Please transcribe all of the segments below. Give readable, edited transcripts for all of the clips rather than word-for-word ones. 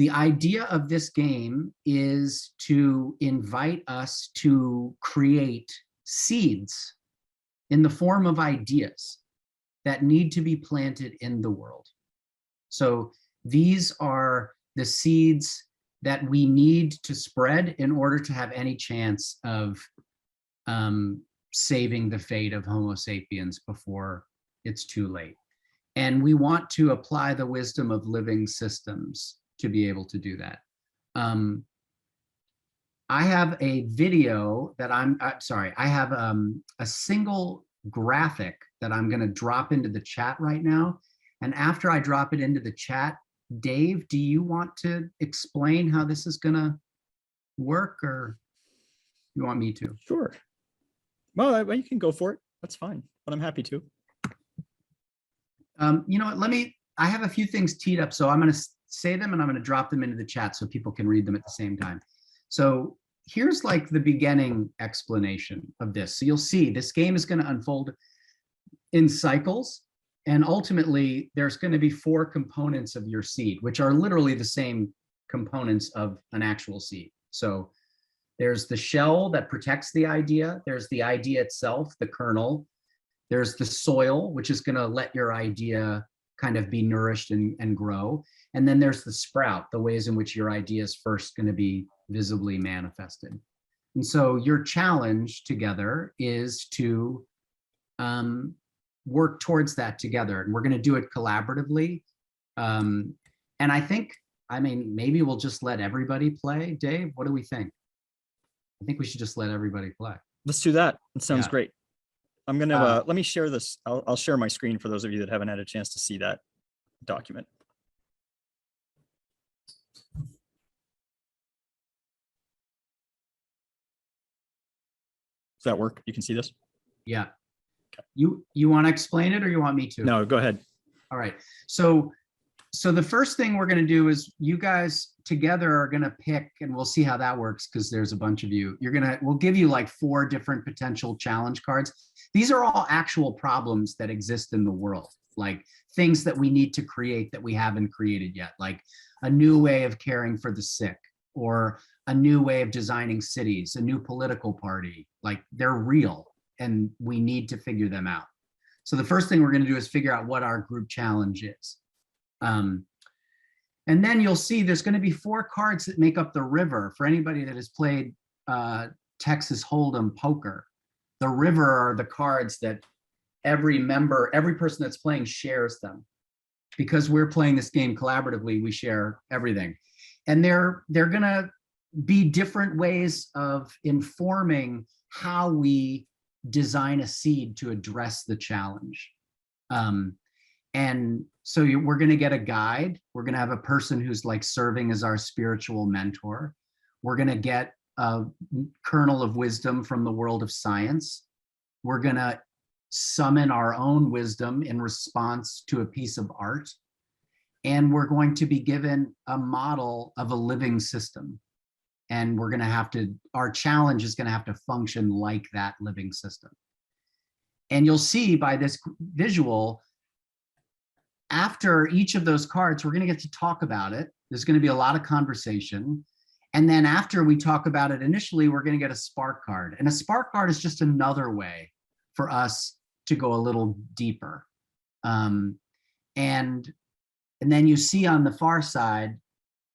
The idea of this game is to invite us to create seeds in the form of ideas that need to be planted in the world. So these are the seeds that we need to spread in order to have any chance of saving the fate of Homo sapiens before it's too late. And we want to apply the wisdom of living systems to be able to do that. I have a video that I have a single graphic that I'm gonna drop into the chat right now. And after I drop it into the chat, Dave, do you want to explain how this is gonna work, or you want me to? Sure. Well, you can go for it. That's fine, but I'm happy to. You know what, I have a few things teed up, so I'm gonna say them and I'm gonna drop them into the chat so people can read them at the same time. So here's like the beginning explanation of this. So you'll see this game is gonna unfold in cycles, and ultimately there's gonna be 4 components of your seed, which are literally the same components of an actual seed. So there's the shell that protects the idea, there's the idea itself, the kernel, there's the soil, which is gonna let your idea kind of be nourished and grow. And then there's the sprout, the ways in which your idea is first gonna be visibly manifested. And so your challenge together is to work towards that together. And we're gonna do it collaboratively. And I think, maybe we'll just let everybody play. Dave, what do we think? I think we should just let everybody play. Let's do that. It sounds great. I'm gonna let me share this. I'll share my screen for those of you that haven't had a chance to see that document. Does that work? You can see this? Yeah. Okay. You want to explain it, or you want me to? No, go ahead. All right. So the first thing we're going to do is you guys together are going to pick, and we'll see how that works because there's a bunch of you. We'll give you like 4 different potential challenge cards. These are all actual problems that exist in the world, like things that we need to create that we haven't created yet, like a new way of caring for the sick, or a new way of designing cities, a new political party. Like, they're real and we need to figure them out. So the first thing we're going to do is figure out what our group challenge is. And then you'll see there's going to be 4 cards that make up the river. For anybody that has played Texas Hold'em poker, the river are the cards that every person that's playing shares them. Because we're playing this game collaboratively, we share everything. And they're going to be different ways of informing how we design a seed to address the challenge. And so we're going to get a guide. We're going to have a person who's like serving as our spiritual mentor. We're going to get a kernel of wisdom from the world of science. We're going to summon our own wisdom in response to a piece of art. And we're going to be given a model of a living system. And we're going to have to, our challenge is going to have to function like that living system. And you'll see by this visual, after each of those cards, we're going to get to talk about it. There's going to be a lot of conversation. And then after we talk about it initially, we're going to get a spark card. And a spark card is just another way for us to go a little deeper. And then you see on the far side,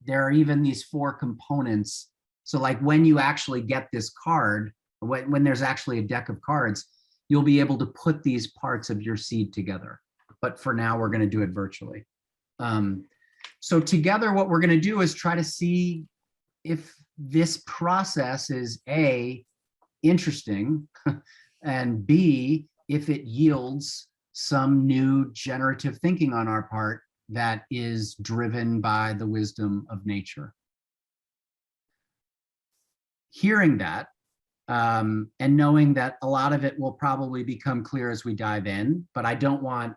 there are even these 4 components. So like when you actually get this card, when there's actually a deck of cards, you'll be able to put these parts of your seed together. But for now, we're going to do it virtually. So together, what we're going to do is try to see if this process is A, interesting, and B, if it yields some new generative thinking on our part that is driven by the wisdom of nature. Hearing that, and knowing that a lot of it will probably become clear as we dive in, but I don't want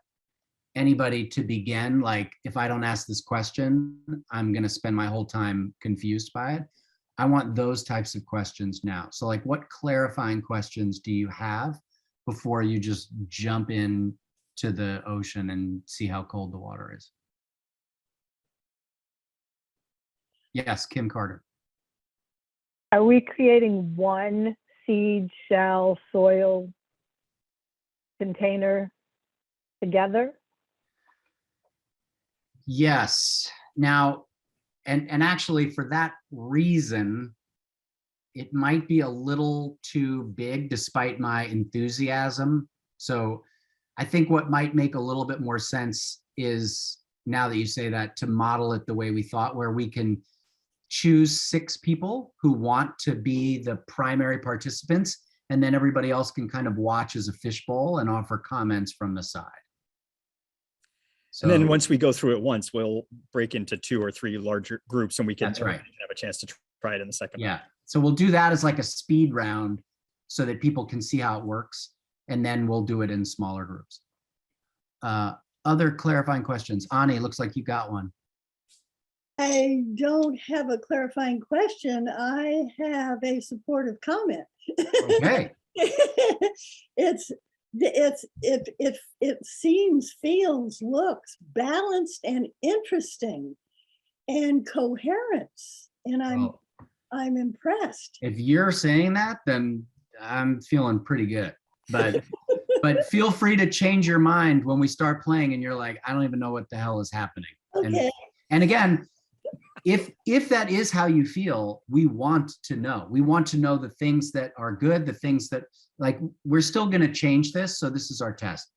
anybody to begin like, if I don't ask this question, I'm going to spend my whole time confused by it. I want those types of questions now. So like, what clarifying questions do you have before you just jump in to the ocean and see how cold the water is? Yes, Kim Carter. Are we creating one seed, shell, soil container together? Yes. Now, and actually for that reason, it might be a little too big despite my enthusiasm. So I think what might make a little bit more sense is, now that you say that, to model it the way we thought, where we can choose 6 people who want to be the primary participants, and then everybody else can kind of watch as a fishbowl and offer comments from the side. And then once we go through it once, we'll break into 2 or 3 larger groups, and we can, That's right. have a chance to try it in the second Yeah. round. So we'll do that as like a speed round so that people can see how it works. And then we'll do it in smaller groups. Other clarifying questions? Ani, looks like you got one. I don't have a clarifying question. I have a supportive comment. Okay. It seems, feels, looks balanced and interesting and coherent. And I'm impressed. If you're saying that, then I'm feeling pretty good. But feel free to change your mind when we start playing and you're like, I don't even know what the hell is happening. Okay. And again, if that is how you feel, we want to know. We want to know the things that are good, the things that, like, we're still going to change this. So this is our test.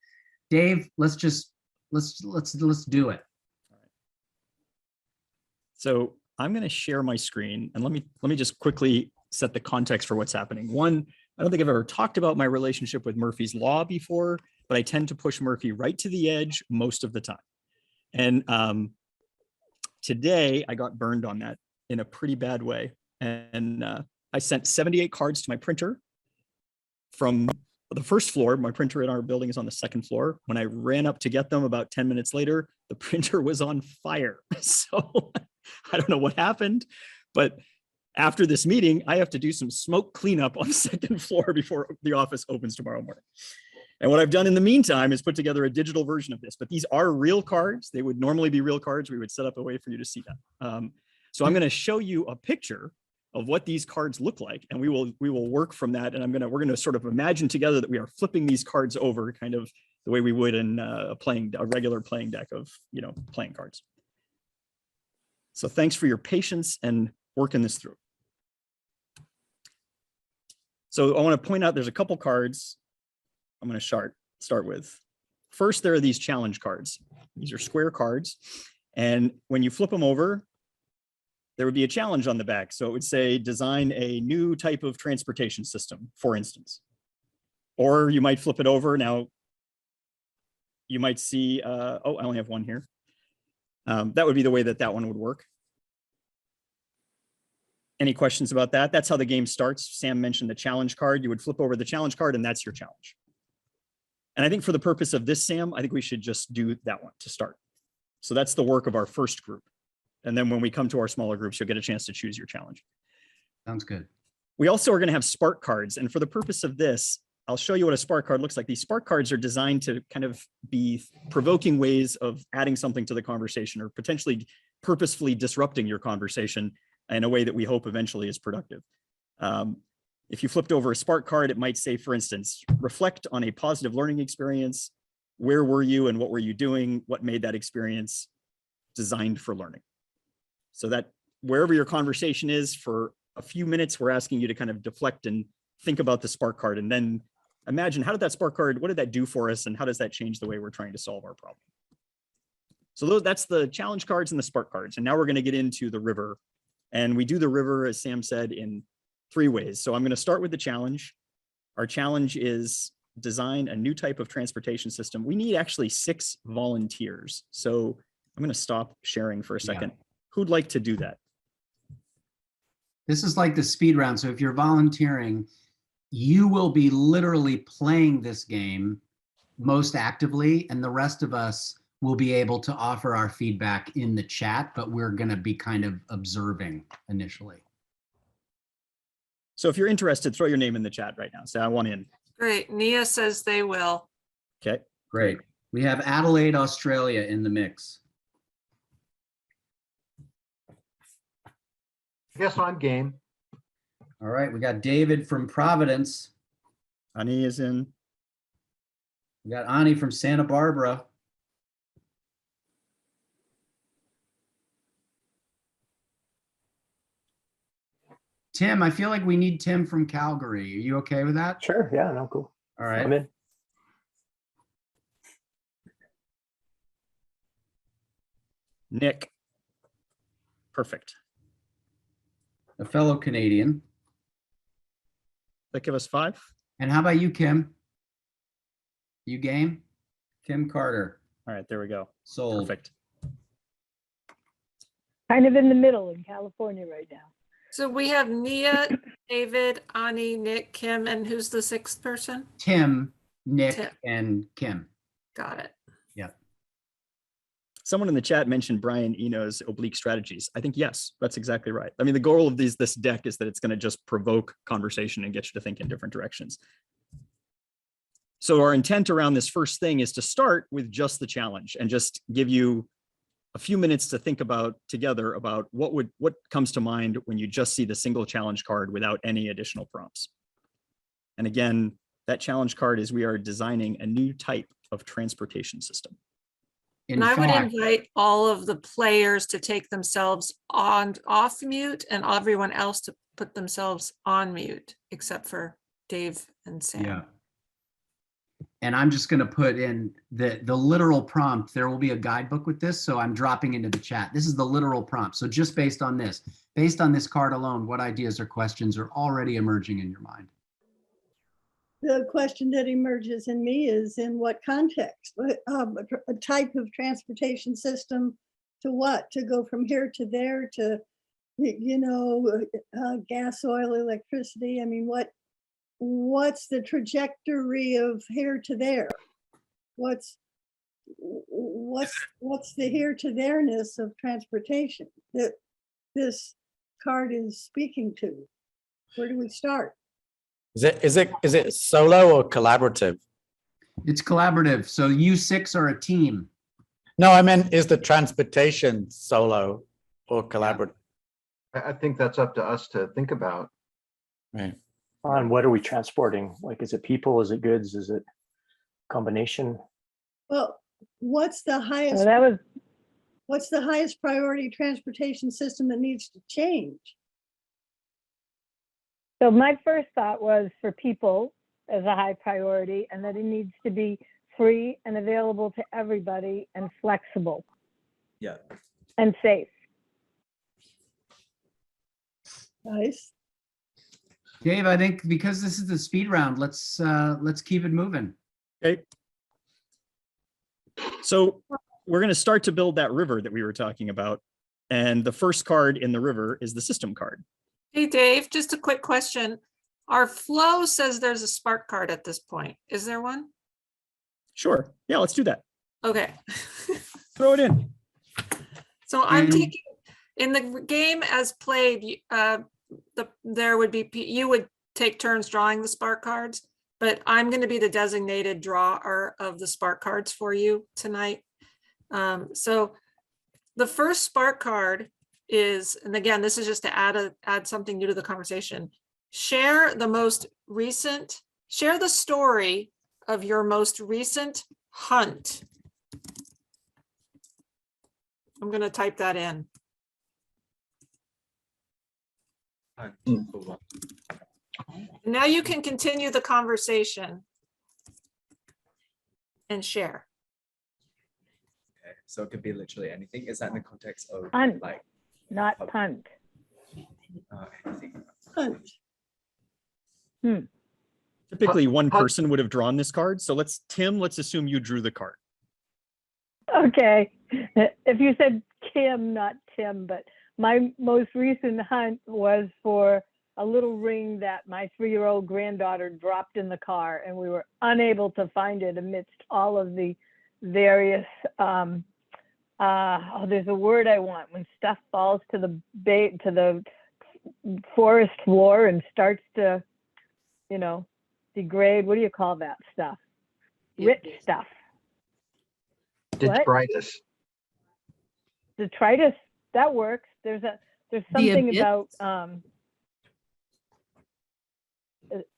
Dave, let's do it. So I'm going to share my screen, and let me just quickly set the context for what's happening. One, I don't think I've ever talked about my relationship with Murphy's Law before, but I tend to push Murphy right to the edge most of the time. And today I got burned on that in a pretty bad way. And I sent 78 cards to my printer from the first floor. My printer in our building is on the second floor. When I ran up to get them about 10 minutes later, the printer was on fire. So I don't know what happened, but after this meeting, I have to do some smoke cleanup on the second floor before the office opens tomorrow morning. And what I've done in the meantime is put together a digital version of this, but these are real cards. They would normally be real cards. We would set up a way for you to see that. So I'm going to show you a picture of what these cards look like, and we will work from that. And we're going to sort of imagine together that we are flipping these cards over, kind of the way we would in a regular playing deck of, playing cards. So thanks for your patience and working this through. So I want to point out there's a couple cards I'm going to start with. First, there are these challenge cards. These are square cards. And when you flip them over, there would be a challenge on the back. So it would say, design a new type of transportation system, for instance. Or you might flip it over. Now, you might see, oh, I only have one here. That would be the way that one would work. Any questions about that? That's how the game starts. Sam mentioned the challenge card. You would flip over the challenge card, and that's your challenge. And I think for the purpose of this, Sam, I think we should just do that one to start. So that's the work of our first group. And then when we come to our smaller groups, you'll get a chance to choose your challenge. Sounds good. We also are going to have Spark cards. And for the purpose of this, I'll show you what a Spark card looks like. These Spark cards are designed to kind of be provoking ways of adding something to the conversation, or potentially purposefully disrupting your conversation in a way that we hope eventually is productive. If you flipped over a Spark card, it might say, for instance, reflect on a positive learning experience. Where were you and what were you doing? What made that experience designed for learning? So that wherever your conversation is, for a few minutes, we're asking you to kind of deflect and think about the Spark card, and then imagine, how did that Spark card, what did that do for us? And how does that change the way we're trying to solve our problem? So that's the challenge cards and the Spark cards. And now we're going to get into the river. And we do the river, as Sam said, in 3 ways. So I'm going to start with the challenge. Our challenge is design a new type of transportation system. We need actually 6 volunteers. So I'm going to stop sharing for a second. Yeah. Who'd like to do that? This is like the speed round. So if you're volunteering, you will be literally playing this game most actively, and the rest of us will be able to offer our feedback in the chat, but we're going to be kind of observing initially. So if you're interested, throw your name in the chat right now. Say, I want in. Great. Nia says they will. Okay. Great. We have Adelaide, Australia in the mix. Yes, I'm game. All right, we got David from Providence. Ani is in. We got Ani from Santa Barbara. Tim, I feel like we need Tim from Calgary. Are you okay with that? Sure. Yeah. No. Cool. All right. I'm in. Nick. Perfect. A fellow Canadian. That give us 5. And how about you, Kim? You game? Kim Carter. All right, there we go. Sold. Perfect. Kind of in the middle in California right now. So we have Nia, David, Ani, Nick, Kim, and who's the 6th person? Tim, Nick, Tim. and Kim. Got it. Someone in the chat mentioned Brian Eno's oblique strategies. I think, yes, that's exactly right. I mean, the goal of this deck is that it's going to just provoke conversation and get you to think in different directions. So our intent around this first thing is to start with just the challenge and just give you a few minutes to think about together about what comes to mind when you just see the single challenge card without any additional prompts. And again, that challenge card is we are designing a new type of transportation system. And I would invite all of the players to take themselves off mute and everyone else to put themselves on mute, except for Dave and Sam. Yeah. And I'm just going to put in the literal prompt. There will be a guidebook with this, so I'm dropping into the chat. This is the literal prompt. So just based on this card alone, what ideas or questions are already emerging in your mind? The question that emerges in me is in what context? A type of transportation system to what? To go from here to there to, gas, oil, electricity. I mean, what's the trajectory of here to there? What's the here to there-ness of transportation that this card is speaking to? Where do we start? Is it solo or collaborative? It's collaborative. So you 6 are a team. No, I meant is the transportation solo or collaborative? I think that's up to us to think about. Right. On what are we transporting? Like, is it people? Is it goods? Is it combination? Well, what's the highest? So What's the highest priority transportation system that needs to change? so my first thought was for people as a high priority, and that it needs to be free and available to everybody and flexible. Yeah. And safe. Nice. Dave, I think because this is the speed round, let's keep it moving. Okay. So we're going to start to build that river that we were talking about. And the first card in the river is the system card. Hey, Dave, just a quick question. Our flow says there's a spark card at this point. Is there one? Sure. Yeah, let's do that. Okay. Throw it in. So I'm taking, in the game as played, there would be, you would take turns drawing the spark cards, but I'm going to be the designated drawer of the spark cards for you tonight. So the first spark card is, and again, this is just to add something new to the conversation. Share the story of your most recent hunt. I'm going to type that in. Now you can continue the conversation and share. Okay, so it could be literally anything. Is that in the context of Hunt, like not punt. anything? Hunt. Typically one person would have drawn this card. So Tim, let's assume you drew the card. Okay. If you said Kim, not Tim, but my most recent hunt was for a little ring that my 3-year-old granddaughter dropped in the car, and we were unable to find it amidst all of the various, there's a word I want, when stuff falls to the forest floor and starts to, degrade. What do you call that stuff? Rich stuff. Detritus. Detritus, that works. There's There's The something abyss? about,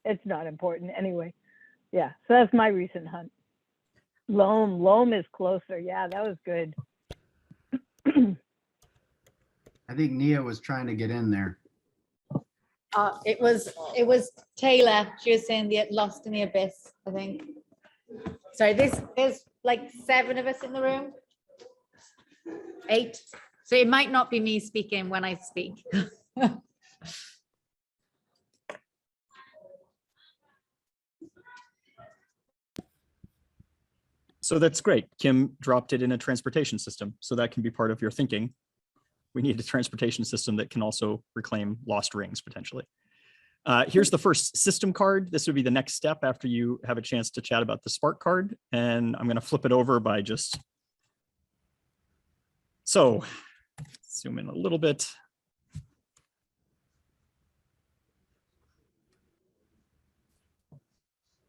it's not important anyway. Yeah, so that's my recent hunt. Loam is closer. Yeah, that was good. I think Nia was trying to get in there. It was Taylor. She was saying the Lost in the Abyss, I think. Sorry, there's like 7 of us in the room. 8. So it might not be me speaking when I speak. So that's great. Kim dropped it in a transportation system. So that can be part of your thinking. We need a transportation system that can also reclaim lost rings potentially. Here's the first system card. This would be the next step after you have a chance to chat about the Spark card. And I'm going to flip it over by just. So zoom in a little bit.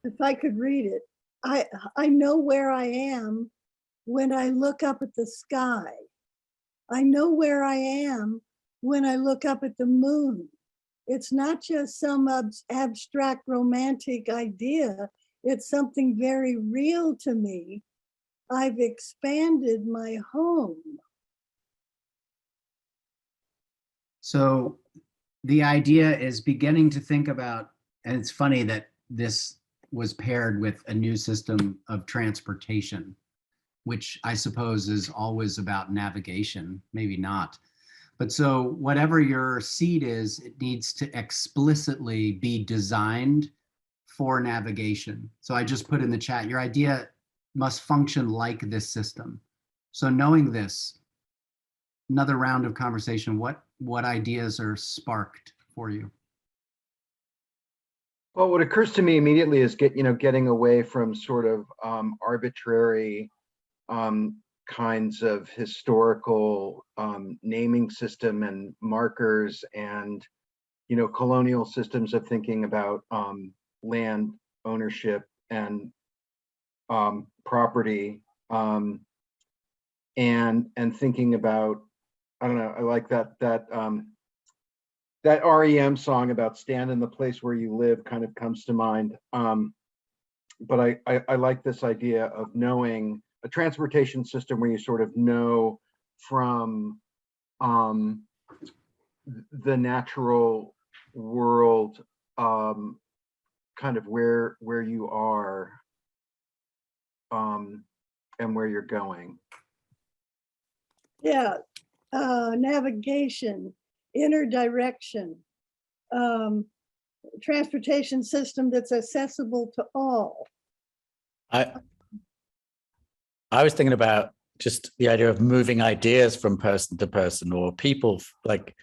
If I could read it, I know where I am when I look up at the sky. I know where I am when I look up at the moon. It's not just some abstract romantic idea. It's something very real to me. I've expanded my home. So the idea is beginning to think about, and it's funny that this was paired with a new system of transportation, which I suppose is always about navigation, maybe not. But so whatever your seed is, it needs to explicitly be designed for navigation. So I just put in the chat, your idea must function like this system. So knowing this, another round of conversation, what ideas are sparked for you? Well, what occurs to me immediately is getting away from sort of arbitrary kinds of historical naming system and markers and colonial systems of thinking about land ownership and property and thinking about, I don't know, I like that REM song about stand in the place where you live kind of comes to mind. But I like this idea of knowing a transportation system where you sort of know from the natural world kind of where you are and where you're going. Yeah, navigation, inner direction, transportation system that's accessible to all. I was thinking about just the idea of moving ideas from person to person, or people, like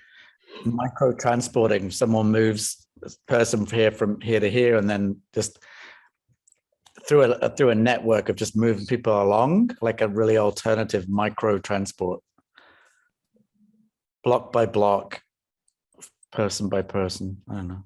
micro transporting. Someone moves this person from here to here, and then just through a network of just moving people along, like a really alternative micro transport, block by block, person by person. I don't know.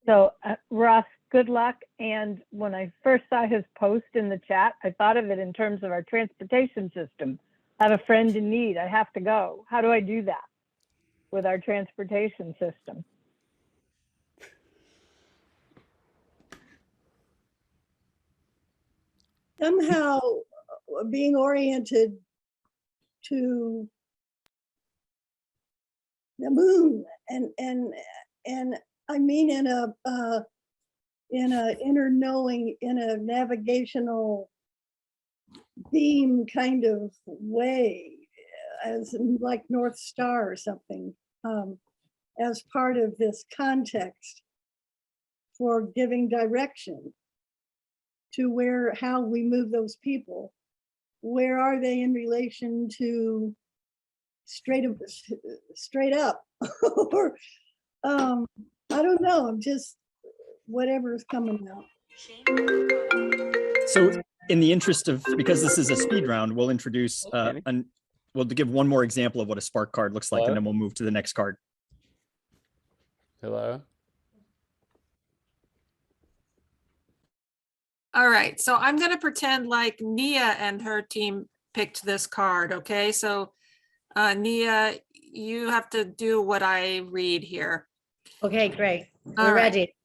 So Ross, good luck. And when I first saw his post in the chat, I thought of it in terms of our transportation system. I have a friend in need. I have to go. How do I do that with our transportation system? Somehow being oriented to the moon and I mean in a inner knowing, in a navigational theme kind of way, as in like North Star or something, as part of this context for giving direction to how we move those people. Where are they in relation to straight up or I don't know, I'm just whatever's coming out. So in the interest of, because this is a speed round, we'll introduce we'll give one more example of what a Spark card looks like. Hello? And then we'll move to the next card. Hello. All right, so I'm going to pretend like Nia and her team picked this card, okay? So Nia, you have to do what I read here. Okay, great. All We're right. ready.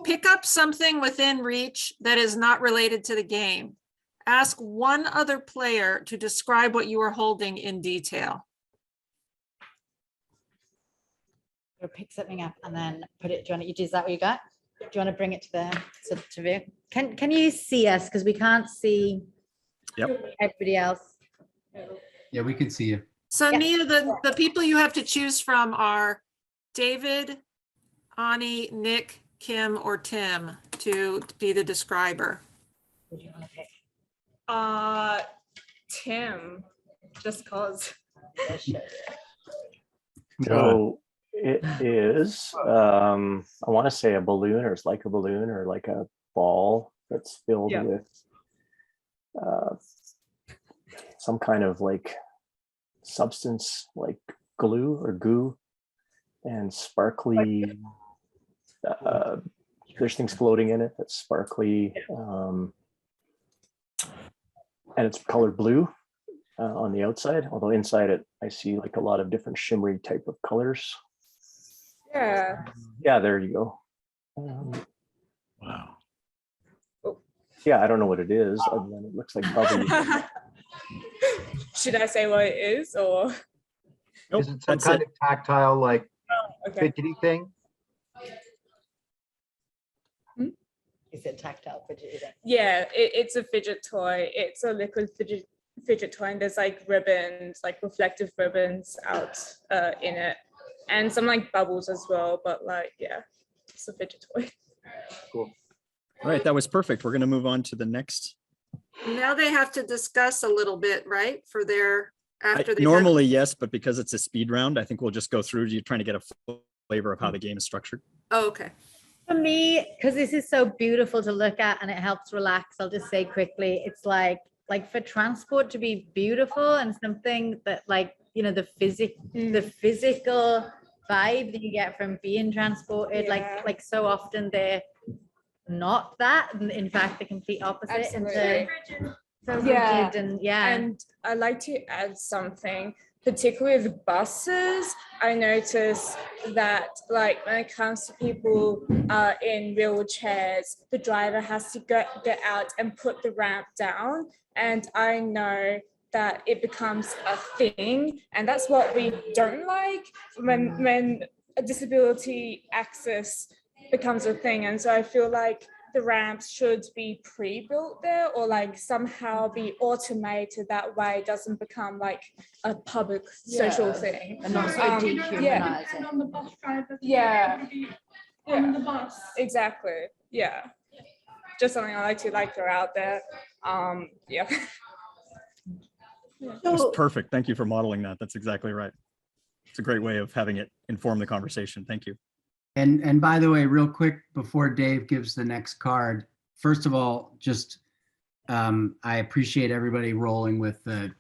Pick up something within reach that is not related to the game. Ask one other player to describe what you are holding in detail. Or pick something up and then put it. Do you want to, is that what you got? Do you want to bring it to the to view? Can you see us? Because we can't see everybody else. Yeah, we can see you. So Yeah. Nia, the people you have to choose from are David, Ani, Nick, Kim, or Tim to be the describer. Who do you want to pick? Tim, just cause. So it is, I want to say a balloon, or it's like a balloon, or like a ball that's filled Yeah. with some kind of like substance, like glue or goo, and sparkly. There's things floating in it that's sparkly, and it's colored blue on the outside. Although inside it, I see like a lot of different shimmery type of colors. Yeah. Yeah, there you go. Wow. Yeah, I don't know what it is, other than it looks like bubbly. Should I say what it is or? Nope, Is it some that's kind it. of tactile, like Okay. fidgety thing? Is it tactile? Yeah, it's a fidget toy. It's a liquid fidget toy, and there's like ribbons, like reflective ribbons out in it, and some like bubbles as well. But like, yeah, it's a fidget toy. Cool. All right, that was perfect. We're going to move on to the next. Now they have to discuss a little bit, right? For their, after they. Normally, yes, but because it's a speed round, I think we'll just go through you trying to get a flavor of how the game is structured. Oh, okay. For me, because this is so beautiful to look at and it helps relax, I'll just say quickly, it's like for transport to be beautiful and something that like, you know, the physical vibe that you get from being transported, Yeah. like so often they're not that, and in fact the complete opposite. And so Yeah. rigid and yeah. And I'd like to add something, particularly with buses. I notice that like when it comes to people in wheelchairs, the driver has to get out and put the ramp down. And I know that it becomes a thing. And that's what we don't like when a disability access becomes a thing. And so I feel like the ramps should be pre-built there, or like somehow be automated that way. It doesn't become like a public social thing. And not so Yeah. dehumanizing. On the bus driver. Yeah. On the bus. Exactly. Yeah. Just something I like to throw out there. Yeah. That's So, perfect. Thank you for modeling that. That's exactly right. It's a great way of having it inform the conversation. Thank you. And by the way, real quick, before Dave gives the next card, first of all, just I appreciate everybody rolling with the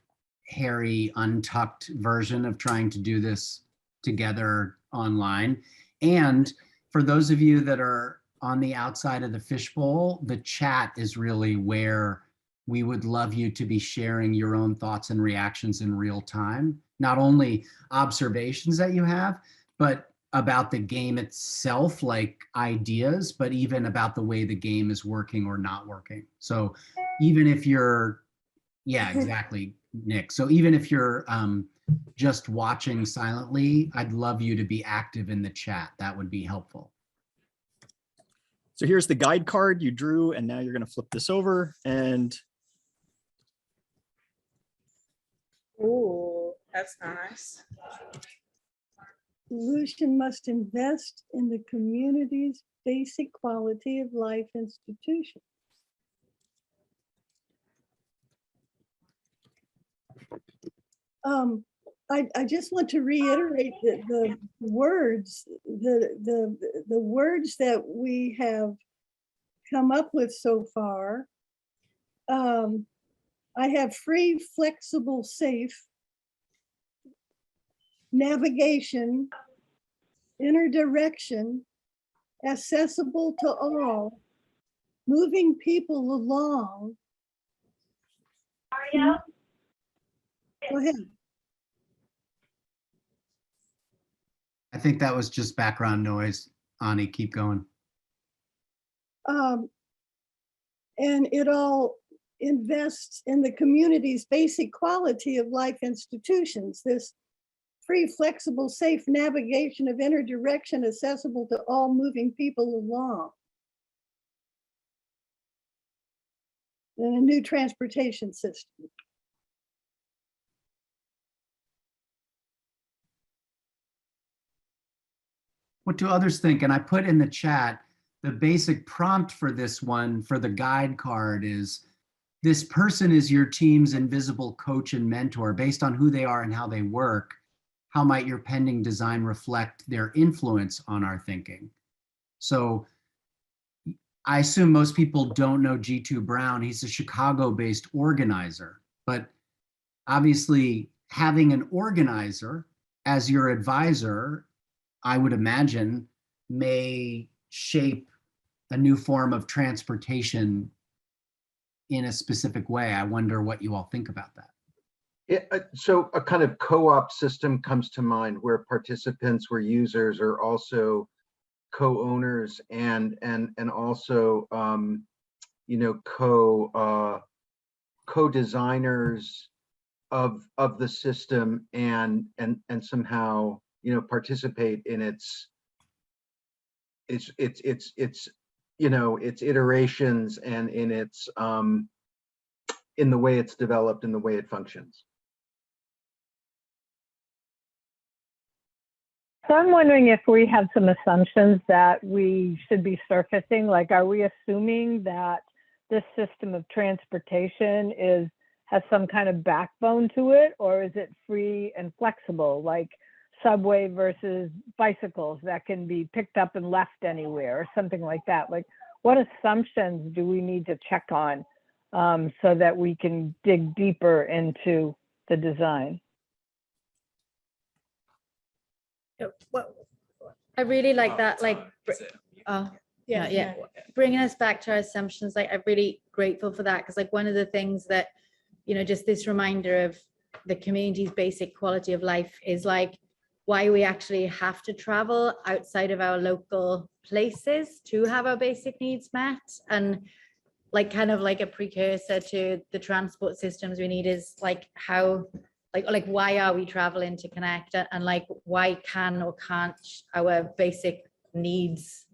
hairy, untucked version of trying to do this together online. And for those of you that are on the outside of the fishbowl, the chat is really where we would love you to be sharing your own thoughts and reactions in real time. Not only observations that you have, but about the game itself, like ideas, but even about the way the game is working or not working. So even if you're, yeah, exactly, Nick. So even if you're just watching silently, I'd love you to be active in the chat. That would be helpful. So here's the guide card you drew, and now you're going to flip this over and Ooh, that's nice. solution must invest in the community's basic quality of life institution. I just want to reiterate that the words, the words that we have come up with so far. I have free, flexible, safe, navigation, inner direction, accessible to all, moving people along. Go ahead. think that was just background noise. Ani, keep going. And it all invests in the community's basic quality of life institutions. This free, flexible, safe navigation of inner direction accessible to all moving people along. And a new transportation system. What do others think? And I put in the chat, the basic prompt for this one, for the guide card is, this person is your team's invisible coach and mentor. Based on who they are and how they work, how might your pending design reflect their influence on our thinking? So I assume most people don't know G2 Brown. He's a Chicago-based organizer, but obviously having an organizer as your advisor, I would imagine, may shape a new form of transportation in a specific way. I wonder what you all think about that. So a kind of co-op system comes to mind where participants, where users are also co-owners and also you know, co-designers of the system and somehow, you know, participate in its you know, its iterations and in its in the way it's developed, in the way it functions. So I'm wondering if we have some assumptions that we should be surfacing. Like, are we assuming that this system of transportation has some kind of backbone to it, or is it free and flexible, like subway versus bicycles that can be picked up and left anywhere or something like that? Like, what assumptions do we need to check on so that we can dig deeper into the design? I really like that, like, oh, Yeah, yeah, bringing us back to our assumptions. Like, I'm really grateful for that, because like one of the things that, you know, just this reminder of the community's basic quality of life is like why we actually have to travel outside of our local places to have our basic needs met. And like kind of like a precursor to the transport systems we need is like how, like why are we traveling to connect, and like why can or can't our basic needs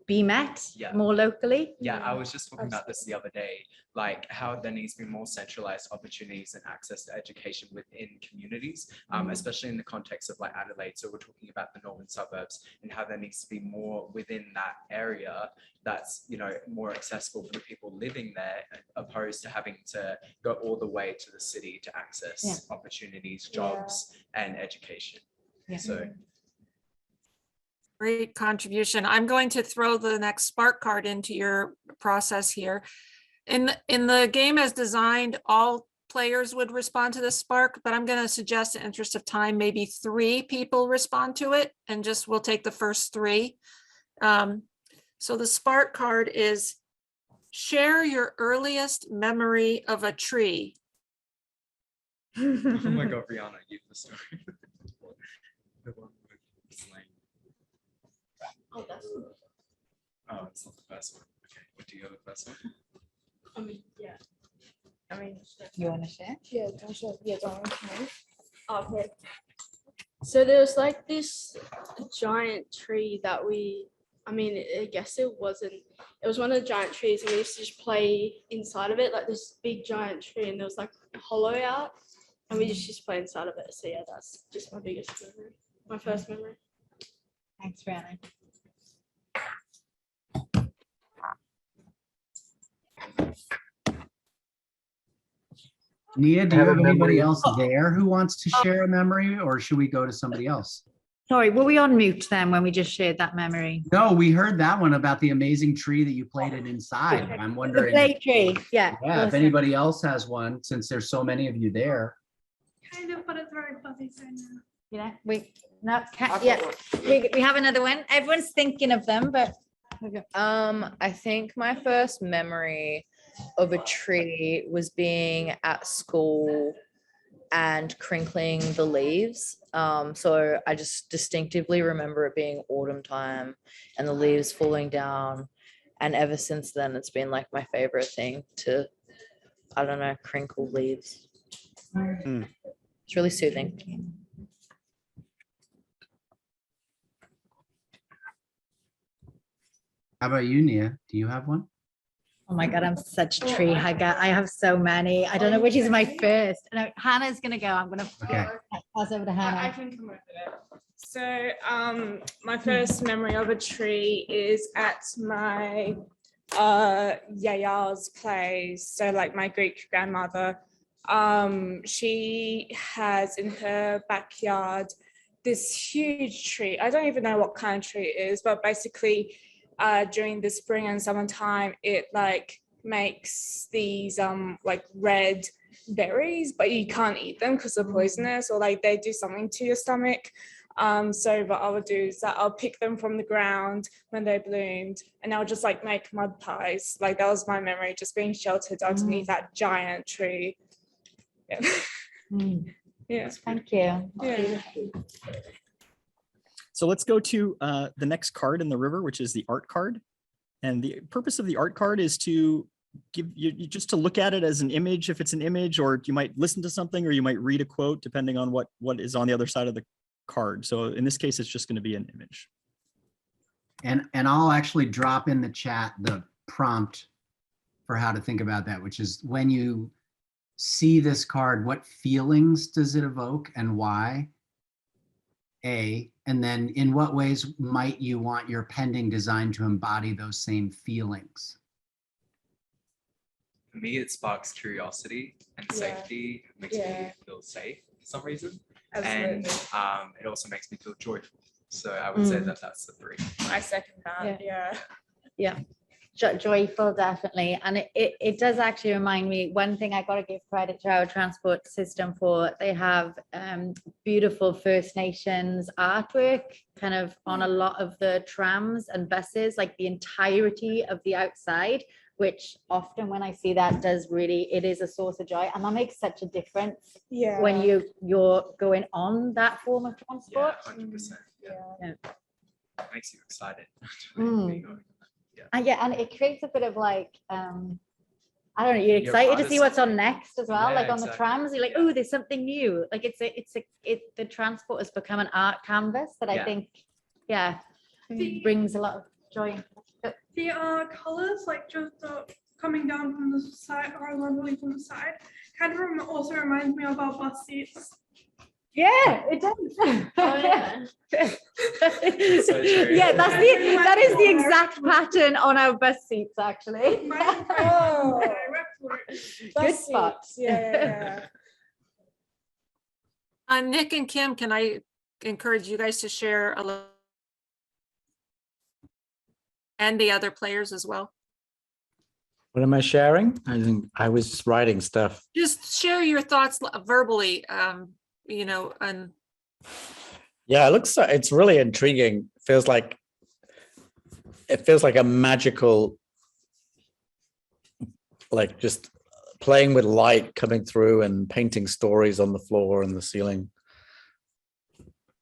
be met more locally? Yeah, I was just talking about this the other day, like how there needs to be more centralized opportunities and access to education within communities, especially in the context of like Adelaide. So we're talking about the northern suburbs and how there needs to be more within that area that's, you know, more accessible for the people living there, opposed to having to go all the way to the city to access opportunities, jobs, and education. So Great contribution. I'm going to throw the next Spark card into your process here. In the game as designed, all players would respond to the Spark, but I'm going to suggest, in the interest of time, maybe 3 people respond to it, and just we'll take the first 3. So the Spark card is share your earliest memory of a tree. oh my God, Rihanna, give the story. The one with slang. Oh, that's Oh, it's not the first one. Okay, what do you have the first one? I mean, yeah. I mean, You want to share? yeah, don't show, yeah, don't know. Okay. So there's like this giant tree that I mean, I guess it was one of the giant trees, and we used to just play inside of it, like this big giant tree, and there was like a hollow out, and we just play inside of it. So yeah, that's just my biggest memory, my first memory. Thanks, Brianna. Nia, do you have a have anybody memory. else there who wants to share a memory, or should we go to somebody else? Sorry, were we on mute then when we just shared that memory? No, we heard that one about the amazing tree that you played it inside. I'm The wondering, play tree, yeah. yeah, if awesome. anybody else has one, since there's so many of you there. Kind of, but it's very fuzzy right now. Yeah, we have another one. Everyone's thinking of them, but I think my first memory of a tree was being at school and crinkling the leaves. So I just distinctively remember it being autumn time and the leaves falling down. And ever since then, it's been like my favorite thing to, I don't know, crinkle leaves. It's really soothing. How about you, Nia? Do you have one? Oh my God, I'm such a tree hugger. I have so many. I don't know which is my first. No, Hannah's gonna go. I'm gonna Okay. pass over to I Hannah. can come over there. So my first memory of a tree is at my yaya's place. So like my Greek grandmother, she has in her backyard this huge tree. I don't even know what kind of tree it is, but basically during the spring and summertime, it like makes these like red berries, but you can't eat them because they're poisonous, or like they do something to your stomach. So what I would do is that I'll pick them from the ground when they bloomed, and I'll just like make mud pies. Like that was my memory, just being sheltered underneath that giant tree. Yeah. Yeah. Thank you. Yeah. So let's go to the next card in the river, which is the art card. And the purpose of the art card is to give you just to look at it as an image, if it's an image, or you might listen to something, or you might read a quote, depending on what is on the other side of the card. So in this case, it's just going to be an image. And I'll actually drop in the chat the prompt for how to think about that, which is when you see this card, what feelings does it evoke and why? And then in what ways might you want your pending design to embody those same feelings? For me, it sparks curiosity and safety. It makes me feel safe for some reason. Absolutely. And it also makes me feel joyful. So I would say that that's the three. I second that. Yeah. Joyful, definitely. And it does actually remind me, one thing I got to give credit to our transport system for, they have beautiful First Nations artwork kind of on a lot of the trams and buses, like the entirety of the outside, which often when I see that it is a source of joy. And that makes such a difference when you're going on that form of transport. Yeah, 100%. Yeah. Makes you excited. And it creates a bit of like, I don't know, you're excited to see what's on next as well. Like on the trams, you're like, oh, there's something new. Like the transport has become an art canvas that I think, brings a lot of joy. The colors, like just coming down from the side or leveling from the side, kind of also reminds me of our bus seats. Yeah, it does. Yeah, that is the exact pattern on our bus seats, actually. Good spot. Yeah. Nick and Kim, can I encourage you guys to share a little, and the other players as well? What am I sharing? I think I was just writing stuff. Just share your thoughts verbally, and Yeah, it's really intriguing. It feels like a magical, like just playing with light coming through and painting stories on the floor and the ceiling.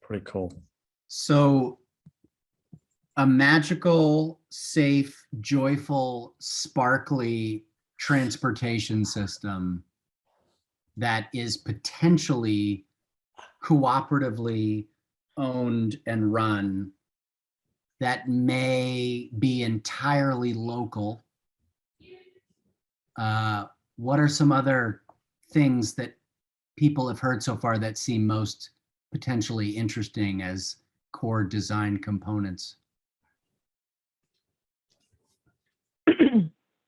Pretty cool. So a magical, safe, joyful, sparkly transportation system that is potentially cooperatively owned and run, that may be entirely local. What are some other things that people have heard so far that seem most potentially interesting as core design components?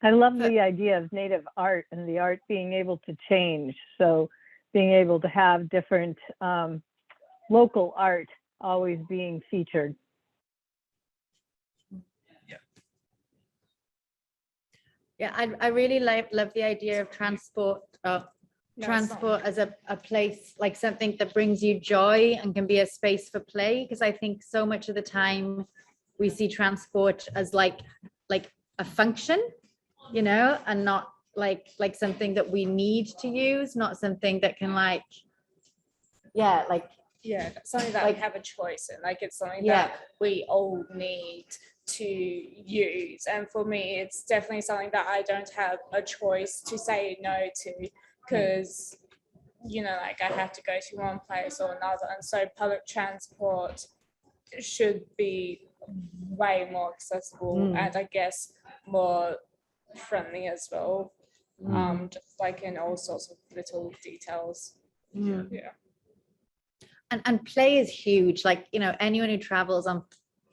I love the idea of native art and the art being able to change. So being able to have different local art always being featured. Yeah, I really love the idea of transport as a place, like something that brings you joy and can be a space for play. Because I think so much of the time we see transport as like a function, and not like something that we need to use, not something that can like yeah, like, Yeah, that's something that Like- we have a choice in. Like it's something Yeah. that we all need to use. And for me, it's definitely something that I don't have a choice to say no to, because like I have to go to one place or another. And so public transport should be way more accessible and I guess more friendly as well. Just like in all sorts of little details. Yeah. and play is huge. Like, anyone who travels on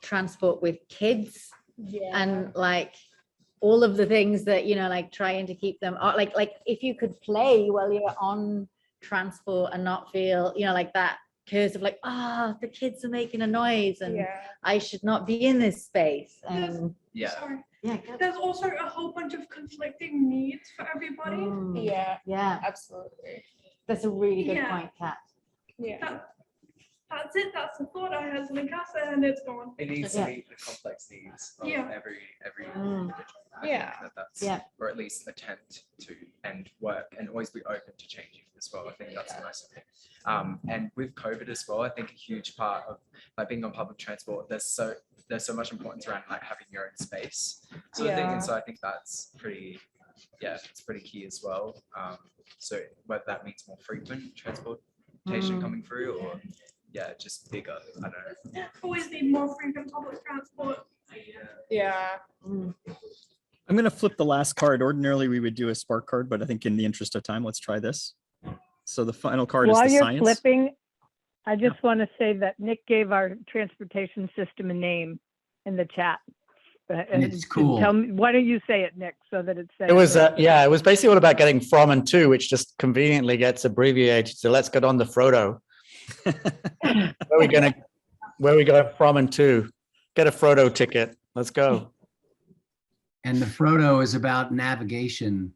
transport with kids Yeah. and like all of the things that, like trying to keep them like if you could play while you're on transport and not feel, like that curse of like, the kids are making a noise and Yeah. I should not be in this space. And Yeah. Sorry. yeah, go. There's also a whole bunch of conflicting needs for everybody. Yeah, Yeah, absolutely. that's a really good Yeah. point, Kat. Yeah. That's it. That's the thought I had, Mikasa, and it's gone. It needs Yeah. to meet the complex needs of Yeah. every Mm. individual. I Yeah. think that's, Yeah. or at least attempt to and work and always be open to changing as well. I think that's a nice thing. And with COVID as well, I think a huge part of like being on public transport, there's so much importance around like having your own space sort of thing. Yeah. And so I think that's it's pretty key as well. So whether that means more frequent transportation coming through or just bigger, I don't know. Always need more frequent public transport. Yeah. I'm going to flip the last card. Ordinarily, we would do a spark card, but I think in the interest of time, let's try this. So the final card While is the you're science. flipping, I just want to say that Nick gave our transportation system a name in the chat. And it's cool. Tell me, why don't you say it, Nick, so that it's safe? It was, it was basically all about getting from and to, which just conveniently gets abbreviated. So let's get on the Frodo. Where we go from and to? Get a Frodo ticket. Let's go. And the Frodo is about navigation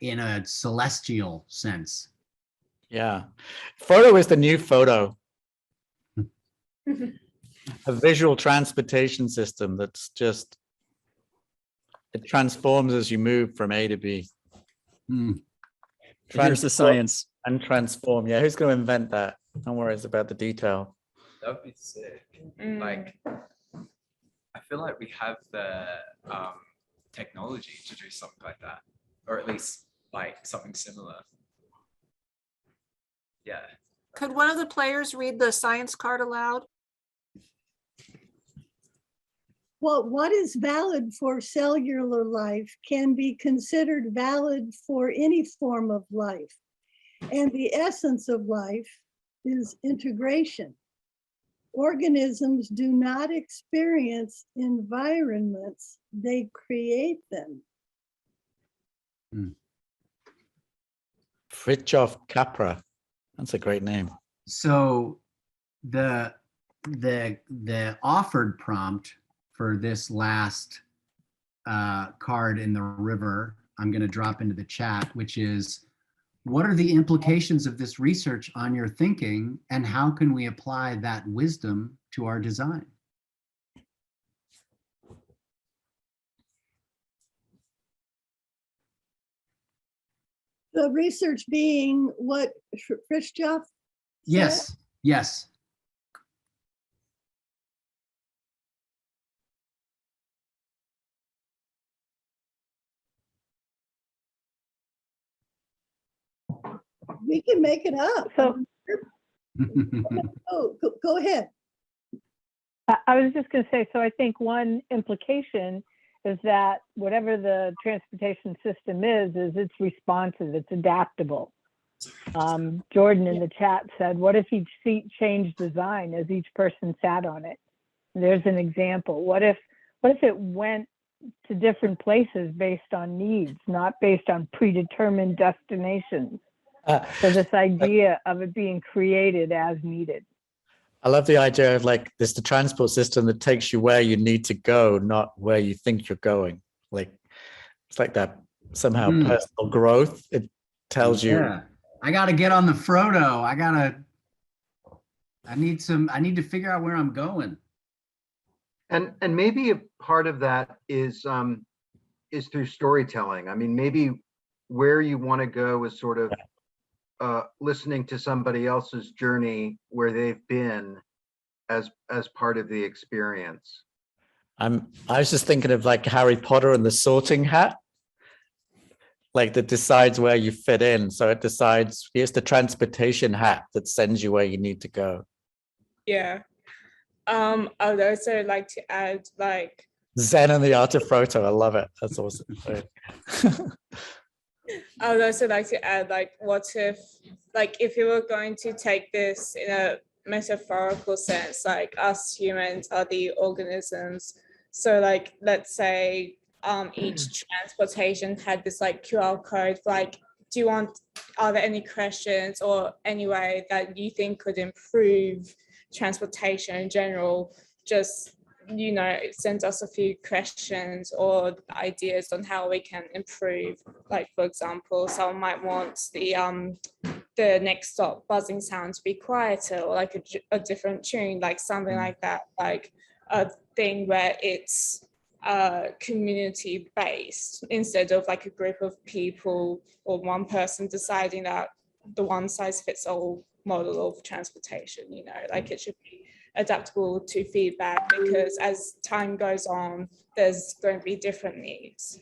in a celestial sense. Yeah. Frodo is the new photo. A visual transportation system that's just, it transforms as you move from A to B. Here's the science. And transform. Yeah, who's going to invent that? Don't worry, it's about the detail. That would be sick. Like, I feel like we have the technology to do something like that, or at least like something similar. Yeah. Could one of the players read the science card aloud? Well, what is valid for cellular life can be considered valid for any form of life. And the essence of life is integration. Organisms do not experience environments, they create them. Fritjof Capra. That's a great name. So the offered prompt for this last card in the river, I'm going to drop into the chat, which is, what are the implications of this research on your thinking, and how can we apply that wisdom to our design? The research being what Fritjof said? Yes, yes. We can make it up. So Oh, go ahead. I was just going to say, so I think one implication is that whatever the transportation system is it's responsive, it's adaptable. Jordan in the chat said, what if each seat changed design as each person sat on it? There's an example. What if it went to different places based on needs, not based on predetermined destinations? So this idea of it being created as needed. I love the idea of like this, the transport system that takes you where you need to go, not where you think you're going. Like it's like that somehow personal growth. It tells you. Yeah. I got to get on the Frodo. I need to figure out where I'm going. And maybe a part of that is through storytelling. I mean, maybe where you want to go is sort of listening to somebody else's journey where they've been as part of the experience. I was just thinking of like Harry Potter and the sorting hat, like that decides where you fit in. So it decides, it's the transportation hat that sends you where you need to go. Yeah. I would also like to add like Zen and the Art of Photo. I love it. That's awesome. I would also like to add like what if like if you were going to take this in a metaphorical sense, like us humans are the organisms. So like let's say each transportation had this like QR code, like are there any questions or any way that you think could improve transportation in general? Just send us a few questions or ideas on how we can improve. Like for example, someone might want the next stop buzzing sound to be quieter, or like a different tune, like something like that, like a thing where it's community based instead of like a group of people or one person deciding that the one size fits all model of transportation. Like it should be adaptable to feedback, because as time goes on, there's going to be different needs.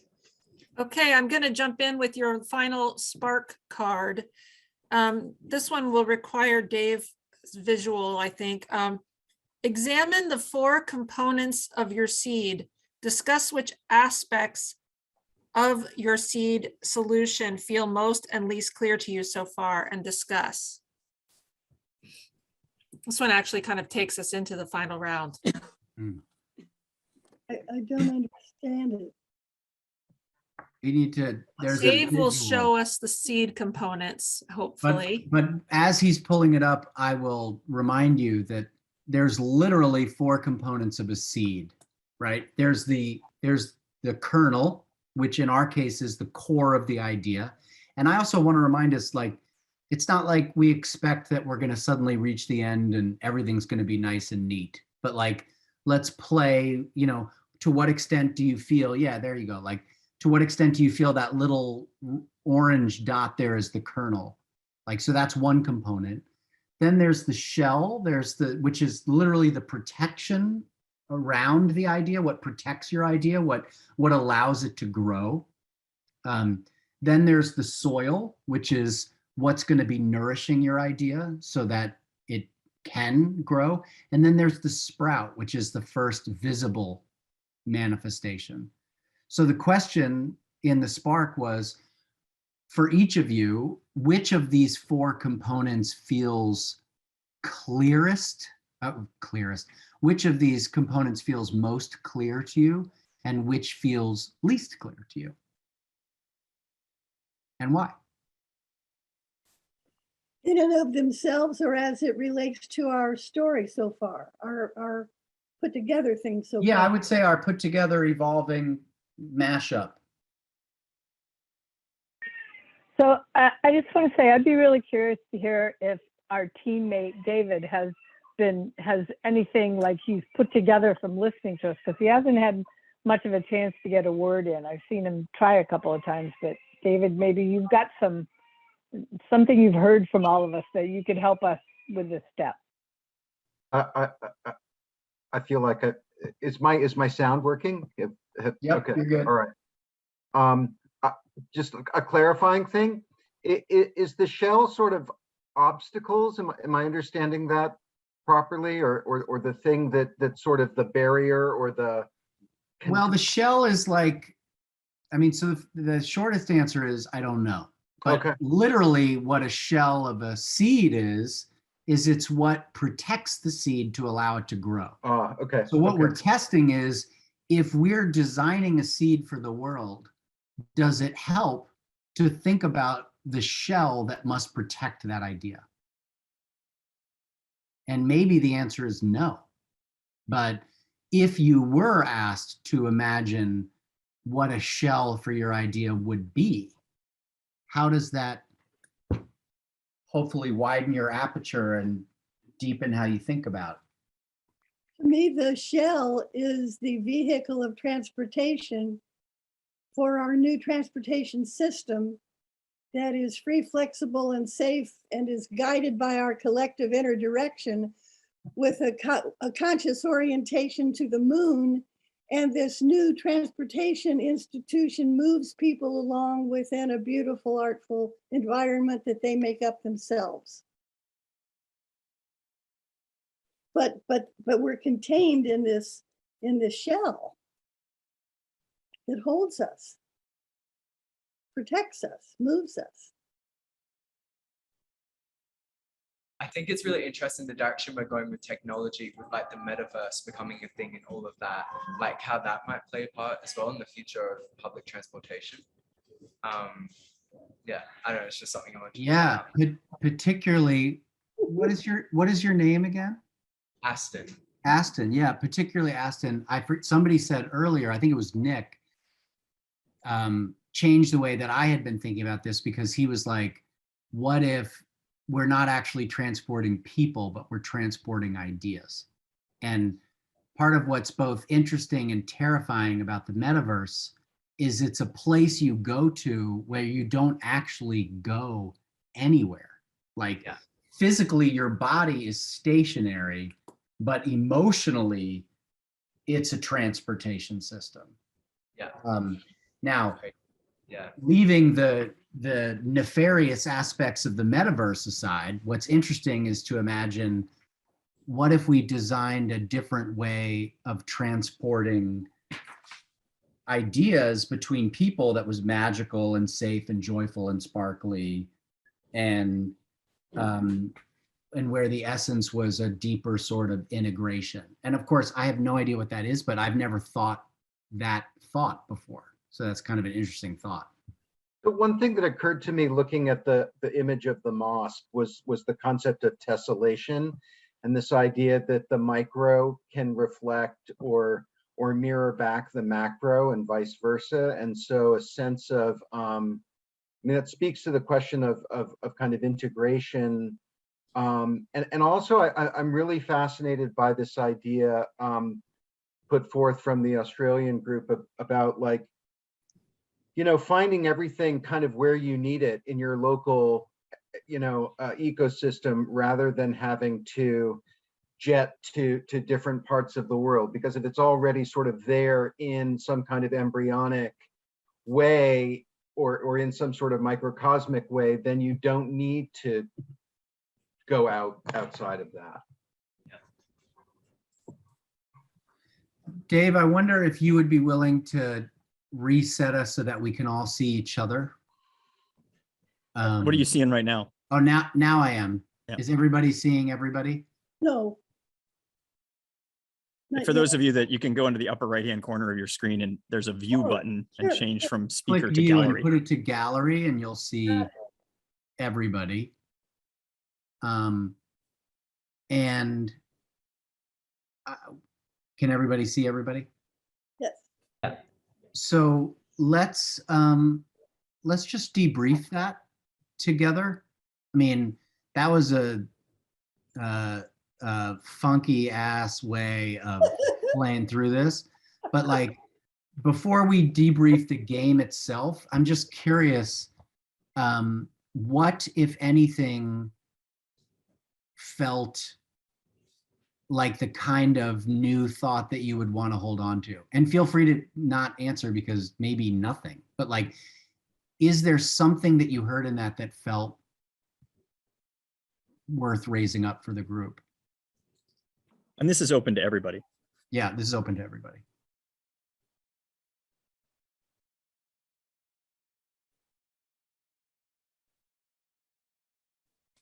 Okay, I'm going to jump in with your final Spark card. This one will require Dave's visual, I think. Examine the 4 components of your seed. Discuss which aspects of your seed solution feel most and least clear to you so far, and discuss. This one actually kind of takes us into the final round. I don't understand it. You need to, Dave will show us the seed components, hopefully. But as he's pulling it up, I will remind you that there's literally 4 components of a seed, right? There's the kernel, which in our case is the core of the idea. And I also want to remind us, like, it's not like we expect that we're going to suddenly reach the end and everything's going to be nice and neat, but like, let's play, to what extent do you feel, yeah, there you go. Like, to what extent do you feel that little orange dot there is the kernel? Like, so that's one component. Then there's the shell, which is literally the protection around the idea, what protects your idea, what allows it to grow. Then there's the soil, which is what's going to be nourishing your idea so that it can grow. And then there's the sprout, which is the first visible manifestation. So the question in the Spark was, for each of you, which of these 4 components feels clearest? Which of these components feels most clear to you, and which feels least clear to you? And why? In and of themselves, or as it relates to our story so far, our put together things so far? Yeah, I would say our put together evolving mashup. So I just want to say, I'd be really curious to hear if our teammate David has anything like he's put together from listening to us, because he hasn't had much of a chance to get a word in. I've seen him try a couple of times, but David, maybe you've got something you've heard from all of us that you could help us with this step. I feel like is my sound working? Yep, okay, you're good. All right. Just a clarifying thing. Is the shell sort of obstacles? Am I understanding that properly, or the thing that's sort of the barrier or the? Well, the shell is like, so the shortest answer is I don't know. But okay. Literally what a shell of a seed is it's what protects the seed to allow it to grow. Okay. So what we're testing is, if we're designing a seed for the world, does it help to think about the shell that must protect that idea? And maybe the answer is no. But if you were asked to imagine what a shell for your idea would be, how does that hopefully widen your aperture and deepen how you think about it? To me, the shell is the vehicle of transportation for our new transportation system that is free, flexible, and safe, and is guided by our collective inner direction with a conscious orientation to the moon. And this new transportation institution moves people along within a beautiful, artful environment that they make up themselves. But we're contained in this shell that holds us, protects us, moves us. I think it's really interesting the direction we're going with technology, with like the metaverse becoming a thing and all of that, like how that might play a part as well in the future of public transportation. Yeah, I don't know, it's just something I want to Yeah, particularly, what is your name again? Aston. Aston, yeah, particularly Aston. Somebody said earlier, I think it was Nick, changed the way that I had been thinking about this, because he was like, what if we're not actually transporting people, but we're transporting ideas? And part of what's both interesting and terrifying about the metaverse is it's a place you go to where you don't actually go anywhere. Like physically, your body is stationary, but emotionally, it's a transportation system. Yeah. Now, yeah, leaving the nefarious aspects of the metaverse aside, what's interesting is to imagine, what if we designed a different way of transporting ideas between people that was magical and safe and joyful and sparkly, and where the essence was a deeper sort of integration. And of course, I have no idea what that is, but I've never thought that thought before. So that's kind of an interesting thought. The one thing that occurred to me looking at the image of the mosque was the concept of tessellation, and this idea that the micro can reflect or mirror back the macro and vice versa. And so a sense of, I mean, that speaks to the question of kind of integration. And also I'm really fascinated by this idea put forth from the Australian group about, like, you know, finding everything kind of where you need it in your local, you know, ecosystem, rather than having to jet to different parts of the world. Because if it's already sort of there in some kind of embryonic way, or in some sort of microcosmic way, then you don't need to go outside of that. Dave, I wonder if you would be willing to reset us so that we can all see each other. What are you seeing right now? Oh, now I am. Yeah. Is everybody seeing everybody? No. Not For yet. those of you that you can go into the upper right-hand corner of your screen, and there's a view button and sure. change from Click speaker to view and gallery. put it to gallery, and you'll see everybody. And can everybody see everybody? Yes. So let's just debrief that together. I mean, that was a funky ass way of playing through this, but like, before we debrief the game itself, I'm just curious, what, if anything, felt like the kind of new thought that you would want to hold on to? And feel free to not answer, because maybe nothing, but like, is there something that you heard in that felt worth raising up for the group? And this is open to everybody. Yeah, this is open to everybody.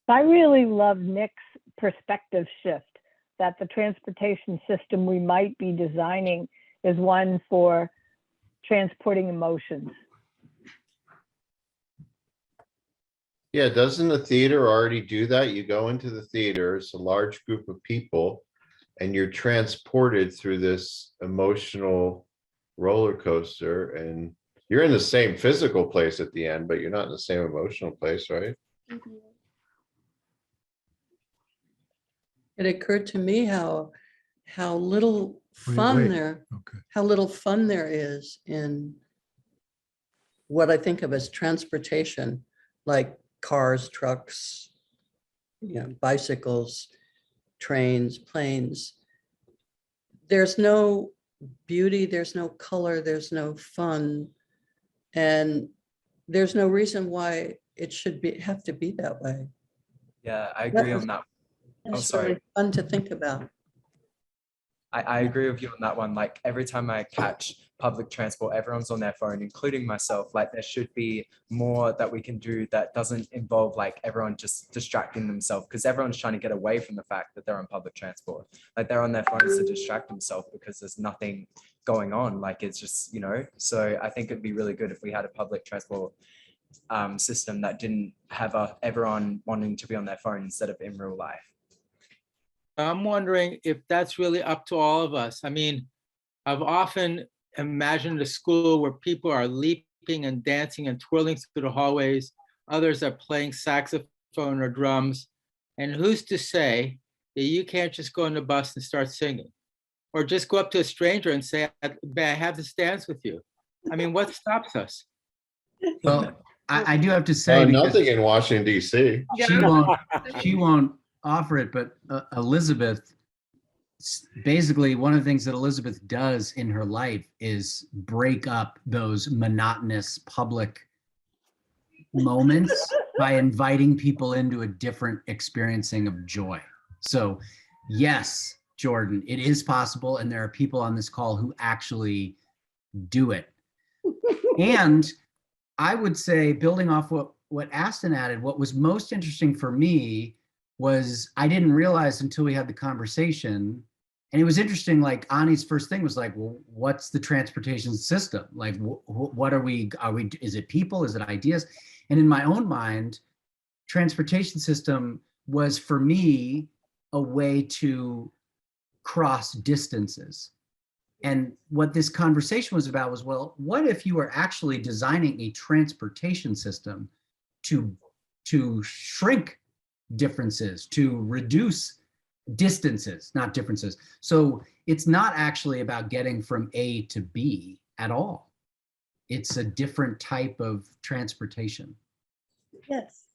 I really love Nick's perspective shift, that the transportation system we might be designing is one for transporting emotions. Yeah, doesn't the theater already do that? You go into the theater, it's a large group of people, and you're transported through this emotional roller coaster, and you're in the same physical place at the end, but you're not in the same emotional place, right? It occurred to me how little fun how little fun there is in what I think of as transportation. like cars, trucks, bicycles, trains, planes. There's no beauty, there's no color, there's no fun. And there's no reason why it should have to be that way. Yeah, I agree on that. It's really fun to think about. I agree with you on that one. Like every time I catch public transport, everyone's on their phone, including myself. Like there should be more that we can do that doesn't involve like everyone just distracting themselves, because everyone's trying to get away from the fact that they're on public transport. Like they're on their phones to distract themselves because there's nothing going on. Like it's just, so I think it'd be really good if we had a public transport system that didn't have everyone wanting to be on their phone instead of in real life. I'm wondering if that's really up to all of us. I mean, I've often imagined a school where people are leaping and dancing and twirling through the hallways. Others are playing saxophone or drums. And who's to say that you can't just go on the bus and start singing? Or just go up to a stranger and say, may I have this dance with you? I mean, what stops us? Well, I do have to say, nothing in Washington, D.C. She won't offer it, but Elizabeth, basically one of the things that Elizabeth does in her life is break up those monotonous public moments by inviting people into a different experiencing of joy. So yes, Jordan, it is possible, and there are people on this call who actually do it. And I would say, building off what Aston added, what was most interesting for me was I didn't realize until we had the conversation, and it was interesting, like Ani's first thing was like, well, what's the transportation system? Like, what are we, is it people, is it ideas? And in my own mind, transportation system was for me a way to cross distances. And what this conversation was about was, well, what if you were actually designing a transportation system to shrink differences, to reduce distances, not differences. So it's not actually about getting from A to B at all. It's a different type of transportation. Yes.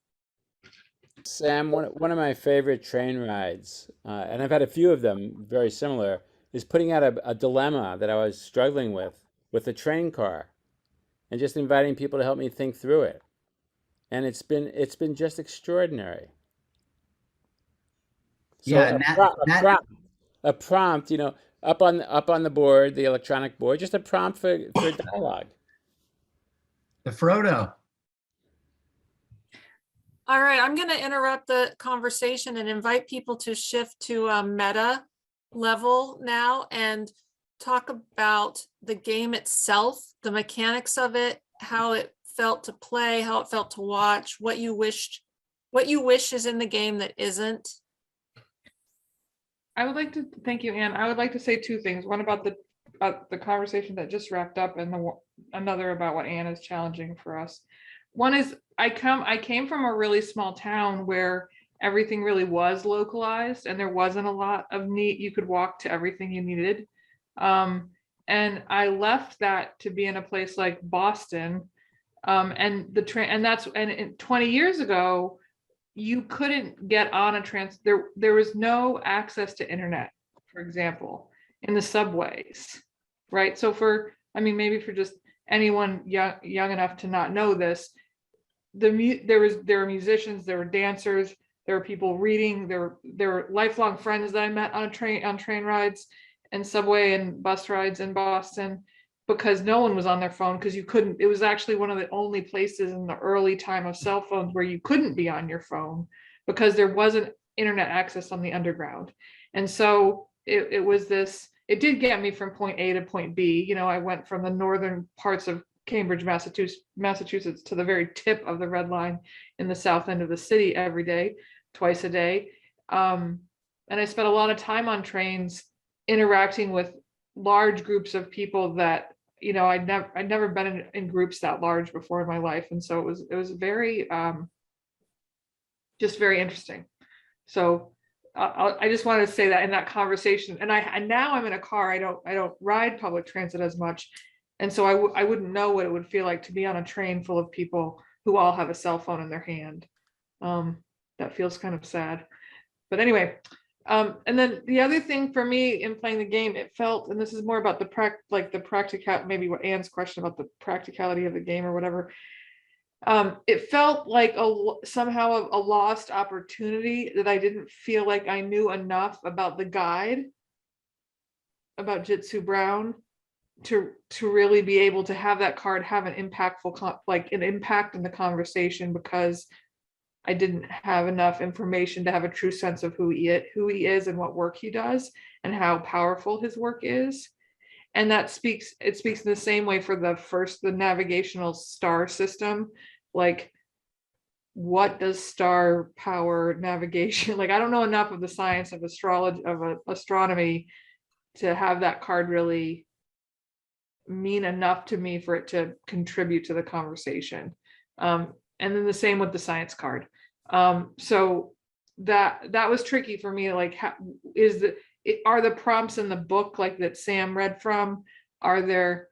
Sam, one of my favorite train rides, and I've had a few of them very similar, is putting out a dilemma that I was struggling with a train car, and just inviting people to help me think through it. And it's been just extraordinary. So yeah, a prompt, up on the board, the electronic board, just a prompt for dialogue. The Frodo. All right, I'm going to interrupt the conversation and invite people to shift to a meta level now and talk about the game itself, the mechanics of it, how it felt to play, how it felt to watch, what you wish is in the game that isn't. I would like to thank you, Anne. I would like to say two things. One about the conversation that just wrapped up, and another about what Anne is challenging for us. One is I came from a really small town where everything really was localized, and there wasn't a lot of you could walk to everything you needed. And I left that to be in a place like Boston, and 20 years ago, you couldn't get on there was no access to internet, for example, in the subways, right? So maybe for just anyone young enough to not know this, there were musicians, there were dancers, there were people reading, there were lifelong friends that I met on train rides and subway and bus rides in Boston, because no one was on their phone, because it was actually one of the only places in the early time of cell phones where you couldn't be on your phone because there wasn't internet access on the underground. And so it did get me from point A to point B. I went from the northern parts of Cambridge, Massachusetts to the very tip of the Red Line in the south end of the city every day, twice a day. And I spent a lot of time on trains interacting with large groups of people that I'd never been in groups that large before in my life, and so it was very just very interesting. So I just wanted to say that in that conversation, and now I'm in a car. I don't ride public transit as much, and so I wouldn't know what it would feel like to be on a train full of people who all have a cell phone in their hand. That feels kind of sad. But anyway, and then the other thing for me in playing the game, it felt, and this is more about the practical, maybe what Anne's question about the practicality of the game or whatever. It felt like somehow a lost opportunity, that I didn't feel like I knew enough about the guide, about Jitsu Brown, to really be able to have that card have an impactful, an impact in the conversation, because I didn't have enough information to have a true sense of who he is and what work he does and how powerful his work is. And it speaks in the same way for the navigational star system. Like, what does star power navigation, like, I don't know enough of the science of astronomy to have that card really mean enough to me for it to contribute to the conversation. And then the same with the science card. So that was tricky for me. Like, are the prompts in the book, like that Sam read from, are there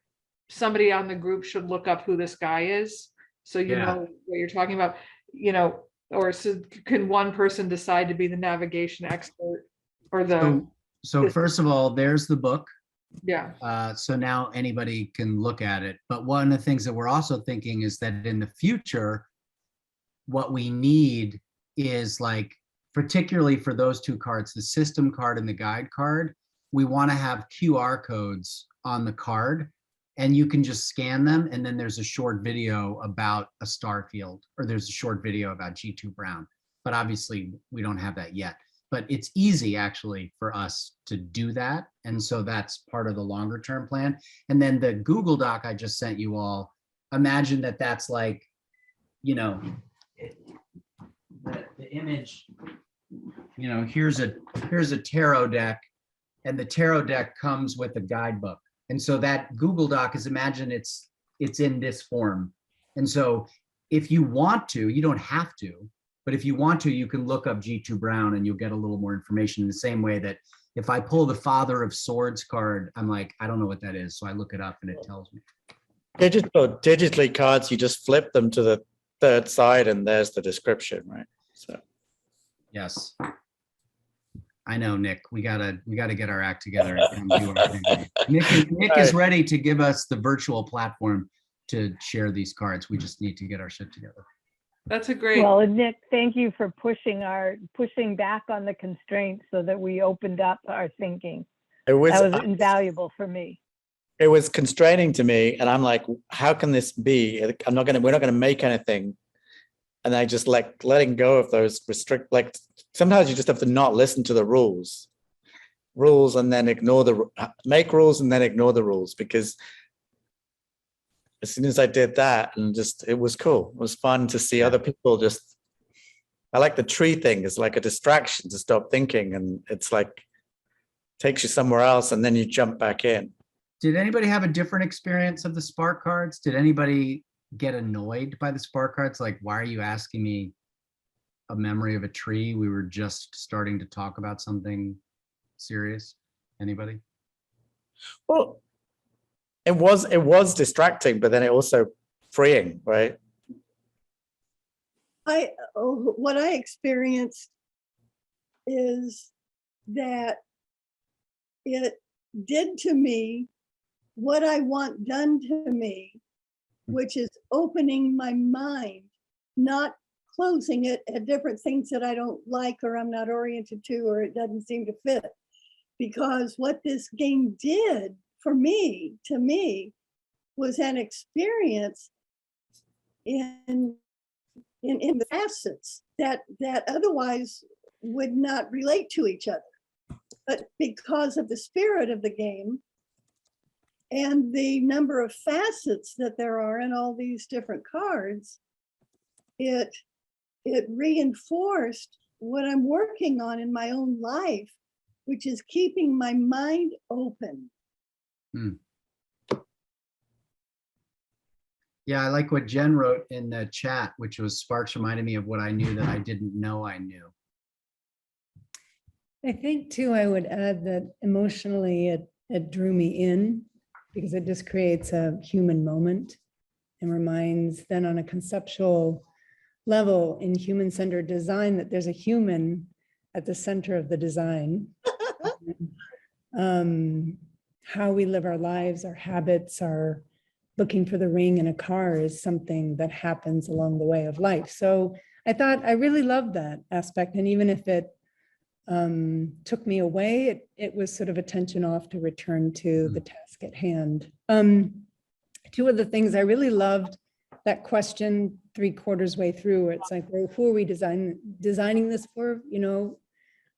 somebody on the group should look up who this guy is, so you know what you're talking about, or can one person decide to be the navigation expert or the so first of all, there's the book. Yeah. So now anybody can look at it. But one of the things that we're also thinking is that in the future, what we need is, like, particularly for those two cards, the system card and the guide card, we want to have QR codes on the card, and you can just scan them, and then there's a short video about a star field, or there's a short video about G2 Brown. But obviously we don't have that yet. But it's easy actually for us to do that. And so that's part of the longer term plan. And then the Google Doc I just sent you all, imagine that that's like, the image, here's a tarot deck, and the tarot deck comes with a guidebook. And so that Google Doc is, imagine it's in this form. And so if you want to, you don't have to, but if you want to, you can look up G2 Brown and you'll get a little more information, in the same way that if I pull the Father of Swords card, I'm like, I don't know what that is. So I look it up and it tells me. Digitally cards, you just flip them to the third side and there's the description, right? So yes. I know, Nick, we gotta get our act together and do our thing. Nick is ready to give us the virtual platform to share these cards. We just need to get our shit together. That's a great. Well, and Nick, thank you for pushing back on the constraints so that we opened up our thinking. That was invaluable for me. It was constraining to me, and I'm like, how can this be? We're not gonna make anything. And I just letting go of those sometimes you just have to not listen to the rules and then make rules and then ignore the rules, because as soon as I did that, and it was cool. It was fun to see other people I like the tree thing. It's like a distraction to stop thinking, and it's like takes you somewhere else and then you jump back in. Did anybody have a different experience of the Spark cards? Did anybody get annoyed by the Spark cards? Like, why are you asking me a memory of a tree? We were just starting to talk about something serious. Anybody? Well, it was distracting, but then it also freeing, right? What I experienced is that it did to me what I want done to me, which is opening my mind, not closing it at different things that I don't like, or I'm not oriented to, or it doesn't seem to fit. Because what this game did to me, was an experience in the facets that otherwise would not relate to each other. But because of the spirit of the game and the number of facets that there are in all these different cards, it reinforced what I'm working on in my own life, which is keeping my mind open. Yeah, I like what Jen wrote in the chat, which was Sparks reminded me of what I knew that I didn't know I knew. I think too, I would add that emotionally it drew me in, because it just creates a human moment. and reminds then on a conceptual level in human-centered design that there's a human at the center of the design. How we live our lives, our habits, our looking for the ring in a car is something that happens along the way of life. So I thought I really loved that aspect. And even if it took me away, it was sort of a tension off to return to the task at hand. Two of the things I really loved, that question 3/4 way through, it's like, well, who are we designing this for? You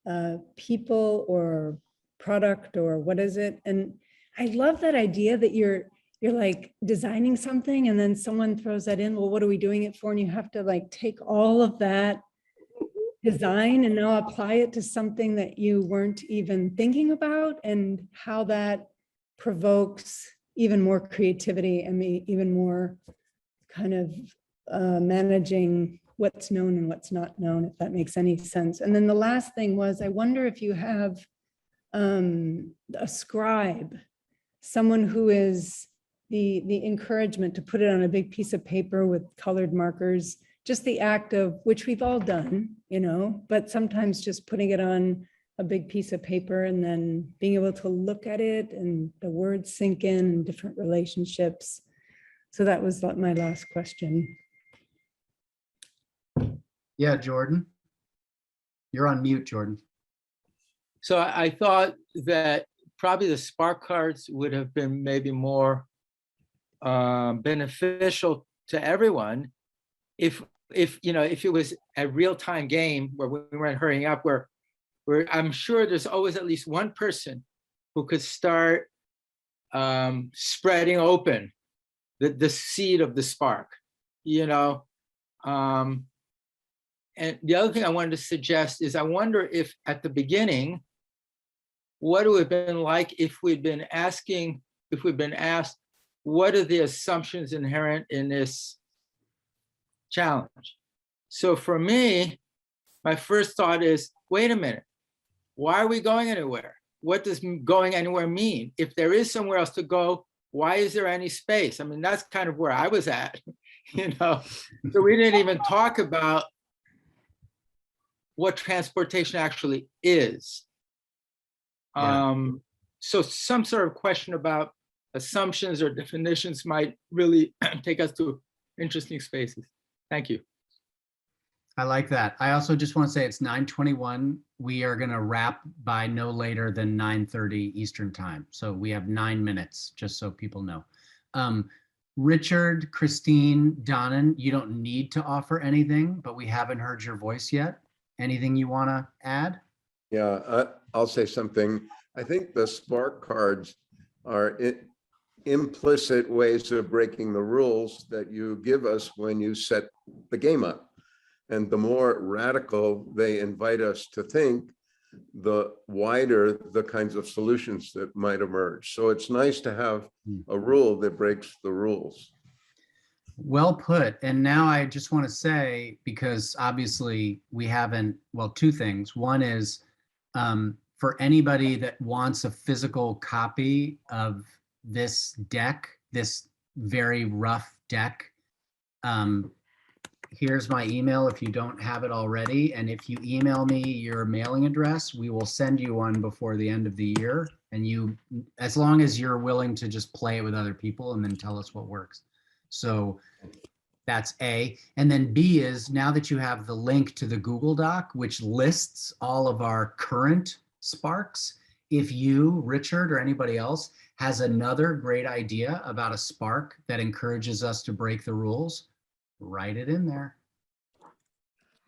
know, people or product, or what is it? And I love that idea that you're like designing something and then someone throws that in, well, what are we doing it for? And you have to like take all of that design and now apply it to something that you weren't even thinking about, and how that provokes even more creativity and even more kind of managing what's known and what's not known, if that makes any sense. And then the last thing was, I wonder if you have a scribe, someone who is the encouragement to put it on a big piece of paper with colored markers, just the act of, which we've all done, you know, but sometimes just putting it on a big piece of paper and then being able to look at it and the words sink in and different relationships. So that was my last question. Yeah, Jordan. You're on mute, Jordan. So I thought that probably the Spark cards would have been maybe more beneficial to everyone if you know, if it was a real-time game where we weren't hurrying up, where I'm sure there's always at least one person who could start spreading open the seed of the spark, you know. And the other thing I wanted to suggest is, I wonder if at the beginning, what it would have been like if we'd been asked, what are the assumptions inherent in this challenge? So for me, my first thought is, wait a minute, why are we going anywhere? What does going anywhere mean? If there is somewhere else to go, why is there any space? I mean, that's kind of where I was at, you know? So we didn't even talk about what transportation actually is. Yeah. So some sort of question about assumptions or definitions might really take us to interesting spaces. Thank you. I like that. I also just want to say it's 9:21. We are going to wrap by no later than 9:30 Eastern time. So we have 9 minutes, just so people know. Richard, Christine, Donnan, you don't need to offer anything, but we haven't heard your voice yet. Anything you want to add? Yeah, I'll say something. I think the Spark cards are implicit ways of breaking the rules that you give us when you set the game up. And the more radical they invite us to think, the wider the kinds of solutions that might emerge. So it's nice to have a rule that breaks the rules. Well put. And now I just want to say, because obviously we haven't, well, two things. One is for anybody that wants a physical copy of this deck, this very rough deck, here's my email if you don't have it already. And if you email me your mailing address, we will send you one before the end of the year. And you, as long as you're willing to just play it with other people and then tell us what works. So that's A. And then B is, now that you have the link to the Google Doc, which lists all of our current Sparks, if you, Richard, or anybody else has another great idea about a Spark that encourages us to break the rules, write it in there.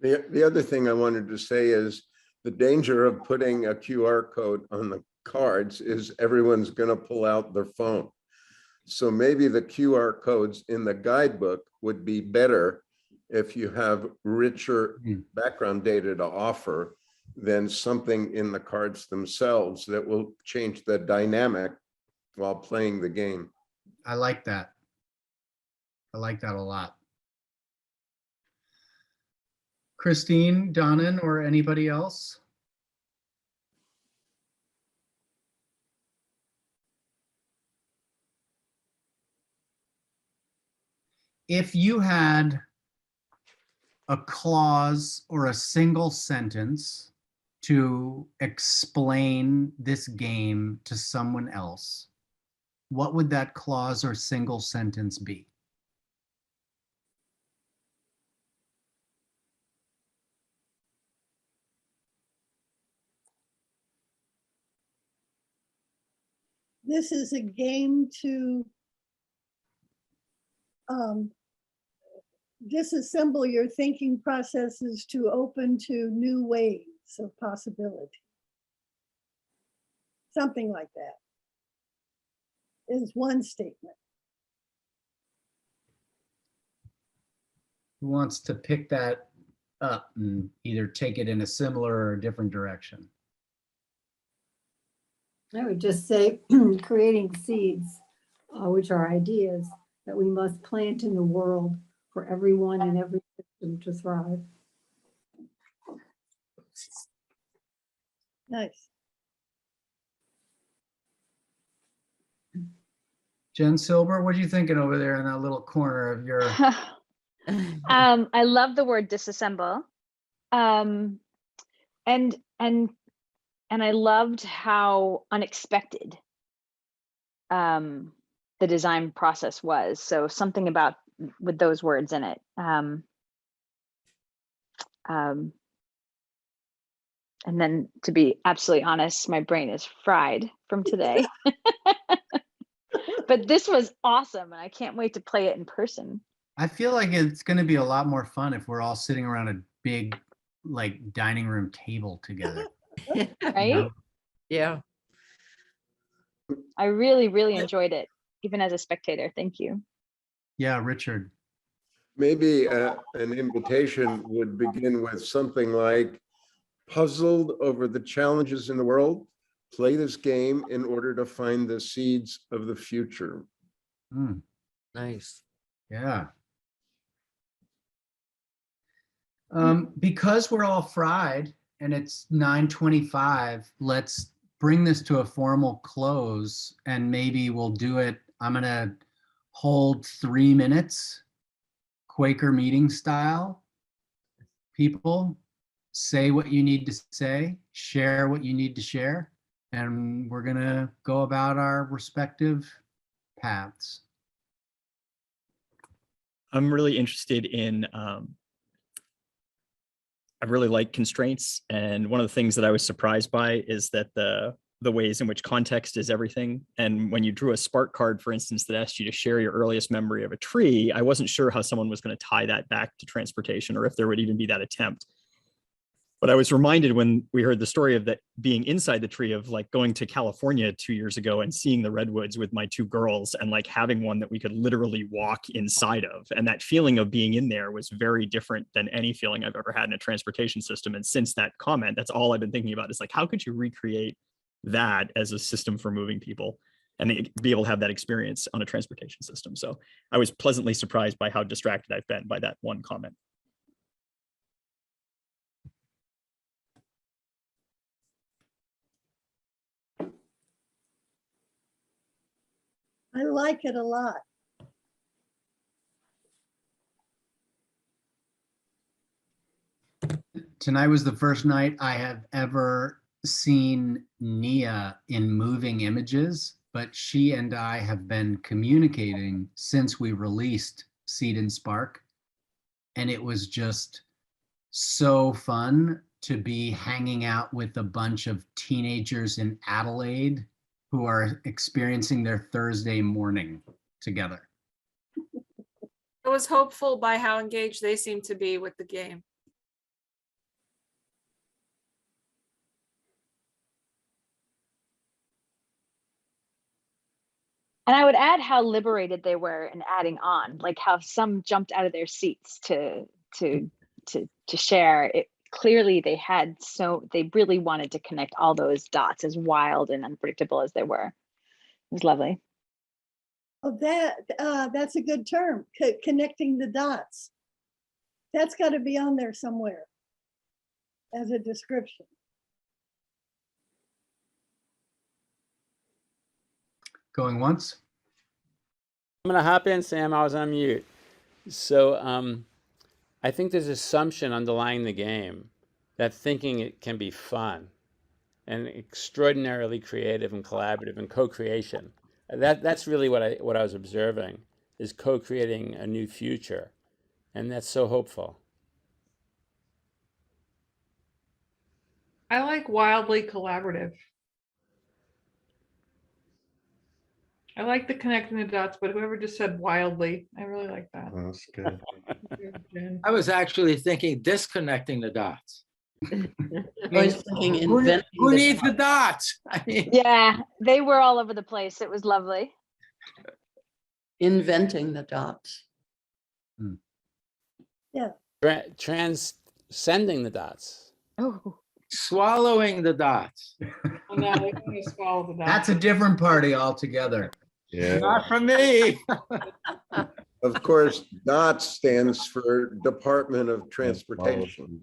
The other thing I wanted to say is the danger of putting a QR code on the cards is everyone's going to pull out their phone. So maybe the QR codes in the guidebook would be better if you have richer background data to offer than something in the cards themselves that will change the dynamic while playing the game. I like that. I like that a lot. Christine, Donnan, or anybody else? if you had a clause or a single sentence to explain this game to someone else, what would that clause or single sentence be? This is a game to disassemble your thinking processes to open to new ways of possibility. Something like that is one statement. Who wants to pick that up and either take it in a similar or different direction? I would just say creating seeds, which are ideas that we must plant in the world for everyone and every system to thrive. Nice. Jen Silber, what are you thinking over there in that little corner of your? I love the word disassemble. And I loved how unexpected the design process was. So something about with those words in it. And then to be absolutely honest, my brain is fried from today. But this was awesome, and I can't wait to play it in person. I feel like it's going to be a lot more fun if we're all sitting around a big, like, dining room table together. Right? Yeah. I really, really enjoyed it, even as a spectator. Thank you. Yeah, Richard. Maybe an invitation would begin with something like, puzzled over the challenges in the world, play this game in order to find the seeds of the future. Nice. Yeah. Because we're all fried and it's 9:25, let's bring this to a formal close, and maybe we'll do it. I'm going to hold 3 minutes, Quaker meeting style. People, say what you need to say, share what you need to share, and we're going to go about our respective paths. I'm really interested in, I really like constraints. And one of the things that I was surprised by is that the ways in which context is everything. And when you drew a spark card, for instance, that asked you to share your earliest memory of a tree, I wasn't sure how someone was going to tie that back to transportation, or if there would even be that attempt. But I was reminded when we heard the story of that being inside the tree, of like going to California 2 years ago and seeing the redwoods with my 2 girls, and like having one that we could literally walk inside of. And that feeling of being in there was very different than any feeling I've ever had in a transportation system. And since that comment, that's all I've been thinking about, is like, how could you recreate that as a system for moving people and be able to have that experience on a transportation system? So I was pleasantly surprised by how distracted I've been by that one comment. I like it a lot. Tonight was the first night I have ever seen Nia in moving images, but she and I have been communicating since we released Seed+Spark, and it was just so fun to be hanging out with a bunch of teenagers in Adelaide who are experiencing their Thursday morning together. I was hopeful by how engaged they seemed to be with the game. And I would add how liberated they were in adding on, like how some jumped out of their seats to share it. Clearly they really wanted to connect all those dots, as wild and unpredictable as they were. It was lovely. Oh, that's a good term, connecting the dots. That's got to be on there somewhere as a description. Going once? I'm gonna hop in, Sam. I was on mute. So I think there's assumption underlying the game that thinking it can be fun and extraordinarily creative and collaborative and co-creation. That's really what I was observing, is co-creating a new future, and that's so hopeful. I like wildly collaborative. I like the connecting the dots, but whoever just said wildly, I really like that. That's good. Good, Jen. I was actually thinking disconnecting the dots. I was thinking Who inventing who the needs the dots? I mean, Yeah, they were all over the place. It was lovely. inventing the dots. Yeah. Transcending the dots. Oh, swallowing the dots. Oh, no, they're gonna swallow the dots. That's a different party altogether. Yeah. Not for me. Of course, DOT stands for Department of Transportation.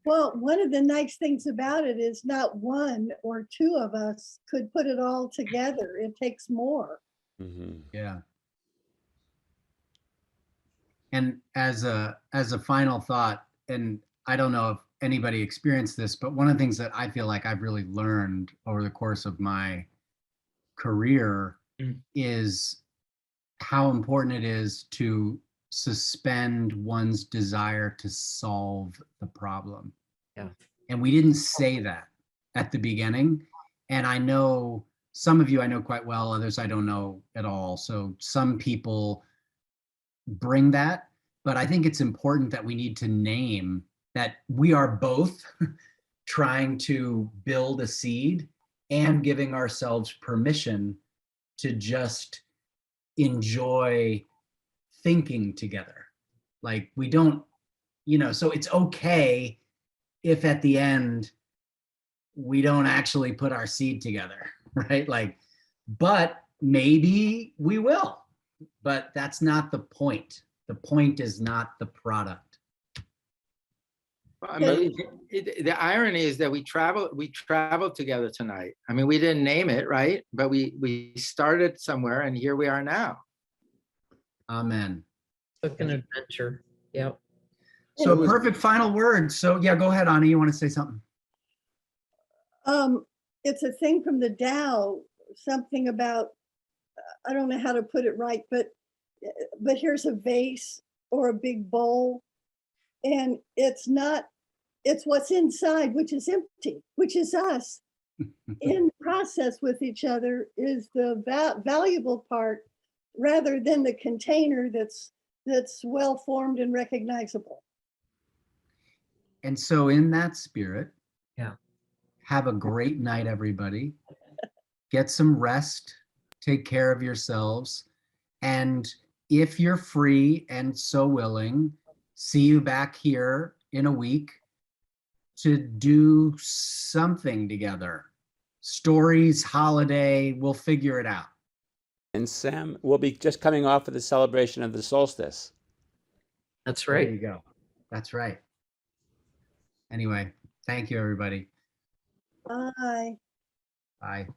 Well, one of the nice things about it is not one or two of us could put it all together. It takes more. Yeah. And as a final thought, and I don't know if anybody experienced this, but one of the things that I feel like I've really learned over the course of my career is how important it is to suspend one's desire to solve the problem. Yeah. And we didn't say that at the beginning. And I know some of you I know quite well, others I don't know at all. So some people bring that, but I think it's important that we need to name that we are both trying to build a seed and giving ourselves permission to just enjoy thinking together. Like we don't, so it's okay if at the end we don't actually put our seed together, right? Like, but maybe we will, but that's not the point. The point is not the product. I mean, the irony is that we traveled together tonight. I mean, we didn't name it, right? But we started somewhere, and here we are now. Amen. Took an adventure. Yep. So perfect final word. So yeah, go ahead, Ani. You want to say something? It's a thing from the Tao, something about, I don't know how to put it right, but here's a vase or a big bowl, and it's what's inside, which is empty, which is us. In process with each other is the valuable part, rather than the container that's well formed and recognizable. And so in that spirit, yeah, have a great night, everybody. Get some rest, take care of yourselves. And if you're free and so willing, see you back here in a week to do something together. Stories, holiday, we'll figure it out. And Sam will be just coming off of the celebration of the solstice. That's right. There you go. That's right. Anyway, thank you, everybody. Bye. Bye.